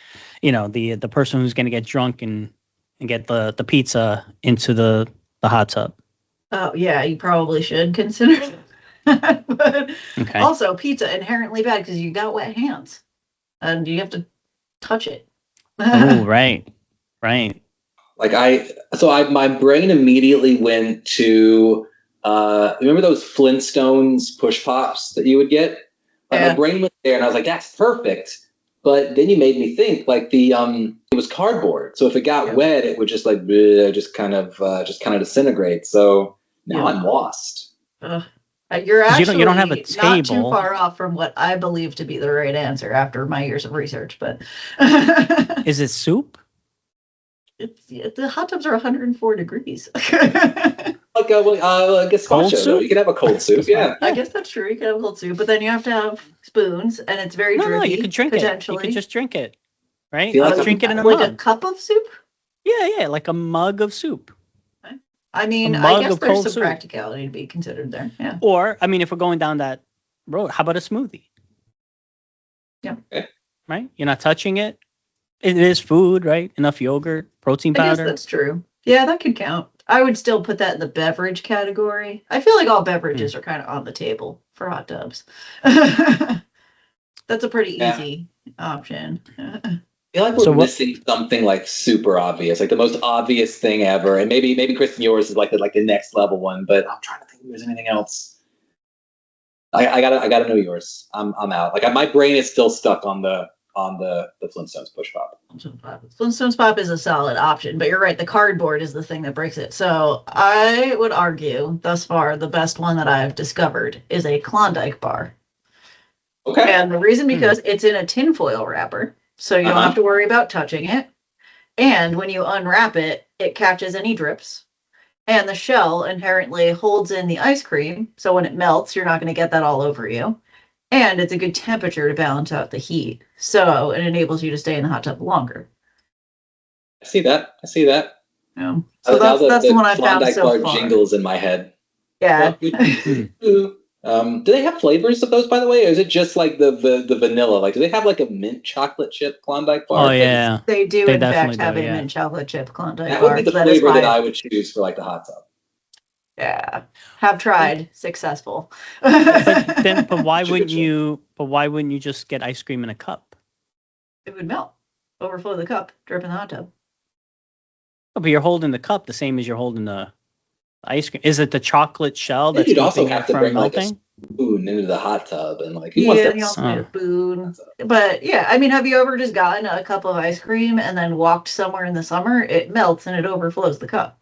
the person who's going to get drunk and get the pizza into the hot tub? Oh yeah, you probably should consider. But also pizza inherently bad because you got wet hands and you have to touch it. Oh, right. Like my brain immediately went to remember those Flintstones push pops that you would get? Like my brain was there, and I was like, "That's perfect." But then you made me think, like it was cardboard, so if it got wet, it would just like bleh, just kind of disintegrate. So now I'm lost. You're actually you don't have a table. Not too far off from what I believe to be the right answer after my years of research. But is it soup? The hot tubs are 104 degrees. Like I guess cold soup. You can have a cold soup. Yeah, I guess that's true. You can have a cold soup, but then you have to have spoons, and it's very drippy. No, you can drink it. You can just drink it, right? Let's drink it in a mug. Like a cup of soup. Yeah, like a mug of soup. I mean, I guess there's some practicality to be considered there. Yeah. Or, I mean, if we're going down that road, how about a smoothie? Yeah. Okay. Right? You're not touching it. It is food, right? Enough yogurt, protein powder. I guess that's true. Yeah, that could count. I would still put that in the beverage category. I feel like all beverages are kind of on the table for hot tubs. That's a pretty easy option. I feel like we're missing something like super obvious, like the most obvious thing ever. And maybe Kristen, yours is like the next level one, but I'm trying to think if there's anything else. I gotta know yours. I'm out. Like my brain is still stuck on the Flintstones push pop. Flintstones pop is a solid option, but you're right, the cardboard is the thing that breaks it. So I would argue thus far the best one that I've discovered is a Klondike bar. Okay. And the reason because it's in a tinfoil wrapper. So you don't have to worry about touching it. And when you unwrap it, it catches any drips. And the shell inherently holds in the ice cream. So when it melts, you're not going to get that all over you. And it's a good temperature to balance out the heat. So it enables you to stay in the hot tub longer. I see that. Yeah. So that's the one I found so far. Bar jingles in my head. Yeah. Do they have flavors of those, by the way, or is it just like the vanilla? Like, do they have like a mint chocolate chip Klondike bar? Oh yeah, they do. In fact, have a mint chocolate chip Klondike bar. That would be the flavor that I would choose for like the hot tub. Yeah, have tried, successful. But why wouldn't you? But why wouldn't you just get ice cream in a cup? It would melt, overflow the cup, drip in the hot tub. Oh, but you're holding the cup the same as you're holding the ice cream. Is it the chocolate shell that's you'd also have to bring melting? Like a spoon into the hot tub and like you also need a spoon. But yeah, I mean, have you ever just gotten a cup of ice cream and then walked somewhere in the summer? It melts and it overflows the cup.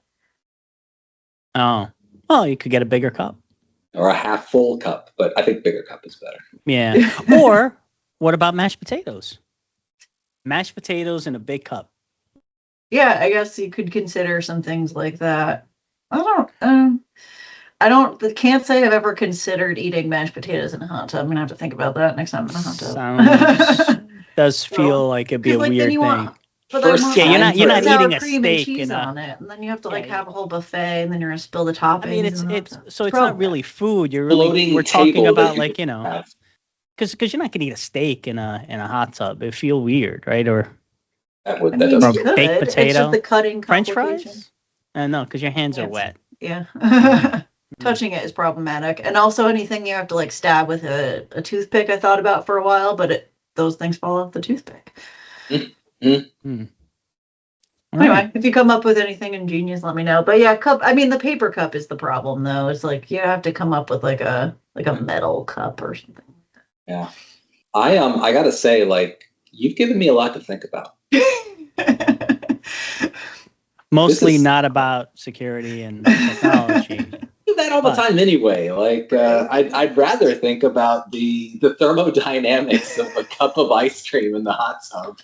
Oh, well, you could get a bigger cup or a half full cup, but I think bigger cup is better. Yeah. Or what about mashed potatoes? Mashed potatoes in a big cup. Yeah, I guess you could consider some things like that. I can't say I've ever considered eating mashed potatoes in a hot tub. I'm gonna have to think about that next time I'm in a hot tub. Does feel like it'd be a weird thing. First, you're not eating a cream steak and cheese on it, and then you have to have a whole buffet, and then you're gonna spill the toppings. I mean, it's not really food. We're talking about because you're not gonna eat a steak in a hot tub. It feel weird, right? Or baked potato, it's just the cutting French fries. No, because your hands are wet. Yeah. Touching it is problematic. And also anything you have to stab with a toothpick I thought about for a while, but those things fall off the toothpick. Mm-hmm. Anyway, if you come up with anything ingenious, let me know. But yeah, the paper cup is the problem though. It's like you have to come up with like a metal cup or something. Yeah. I gotta say, you've given me a lot to think about. Mostly not about security and technology. Do that all the time anyway. I'd rather think about the thermodynamics of a cup of ice cream in the hot tub.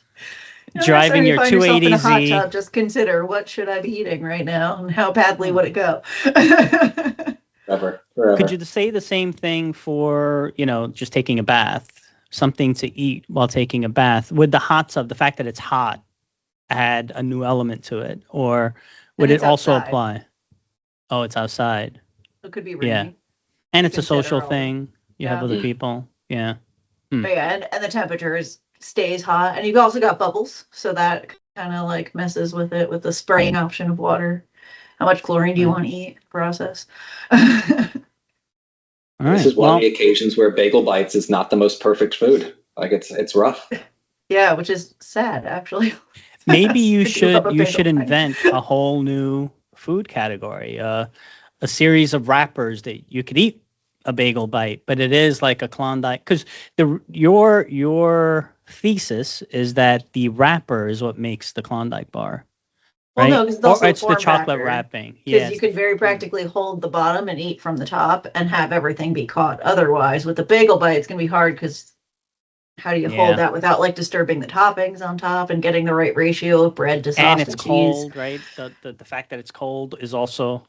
Driving your 280Z. In a hot tub, just consider what should I be eating right now and how badly would it go. Forever. Could you say the same thing for just taking a bath? Something to eat while taking a bath. Would the hot tub, the fact that it's hot, add a new element to it, or would it also apply? Oh, it's outside. It could be rainy. Yeah, and it's a social thing. You have other people. Yeah. But yeah, and the temperature stays hot, and you've also got bubbles, so that kind of messes with it with the spraying option of water. How much chlorine do you want to eat? Process. This is one of the occasions where bagel bites is not the most perfect food. It's rough. Yeah, which is sad actually. Maybe you should invent a whole new food category. a series of wrappers that you could eat a bagel bite, but it is like a Klondike, because your thesis is that the wrapper is what makes the Klondike bar. Right? Well, no, because it's also it's the chocolate wrapping. Because Yes. you could very practically hold the bottom and eat from the top and have everything be caught. Otherwise, with the bagel bite, it's going to be hard because how do you hold that without like disturbing the toppings on top and getting the right ratio of bread to sauce and it's to cold, cheese? right? The fact that it's cold is also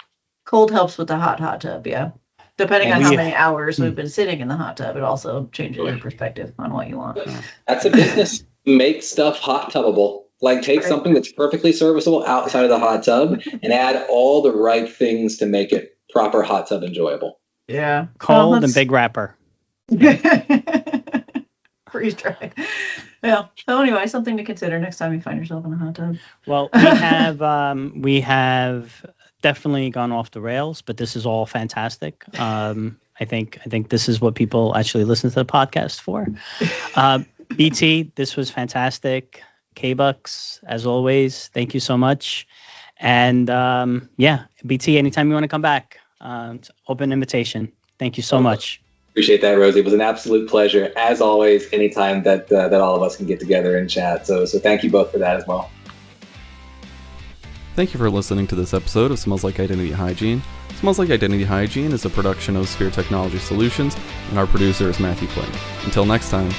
Cold helps with the hot tub, yeah. Depending And on how we- many hours we've been sitting in the hot tub, it also changes your perspective on what you want. That's a business. Make stuff hot tubbable. Like take Right. something that's perfectly serviceable outside of the hot tub and add all the right things to make it proper hot tub enjoyable. Yeah. cold and big wrapper. Freeze dry. Yeah. So anyway, something to consider next time you find yourself in a hot tub. Well, we have definitely gone off the rails, but this is all fantastic. I think this is what people actually listen to the podcast for. BT, this was fantastic. K-Bucks, as always, thank you so much. And BT, anytime you want to come back, it's open invitation. Thank you so much. Appreciate that, Rosie. It was an absolute pleasure, as always, anytime that all of us can get together and chat. So thank you both for that as well. Thank you for listening to this episode of Smells Like Identity Hygiene. Smells Like Identity Hygiene is a production of Sphere Technology Solutions, and our producer is Matthew Flynn. Until next time.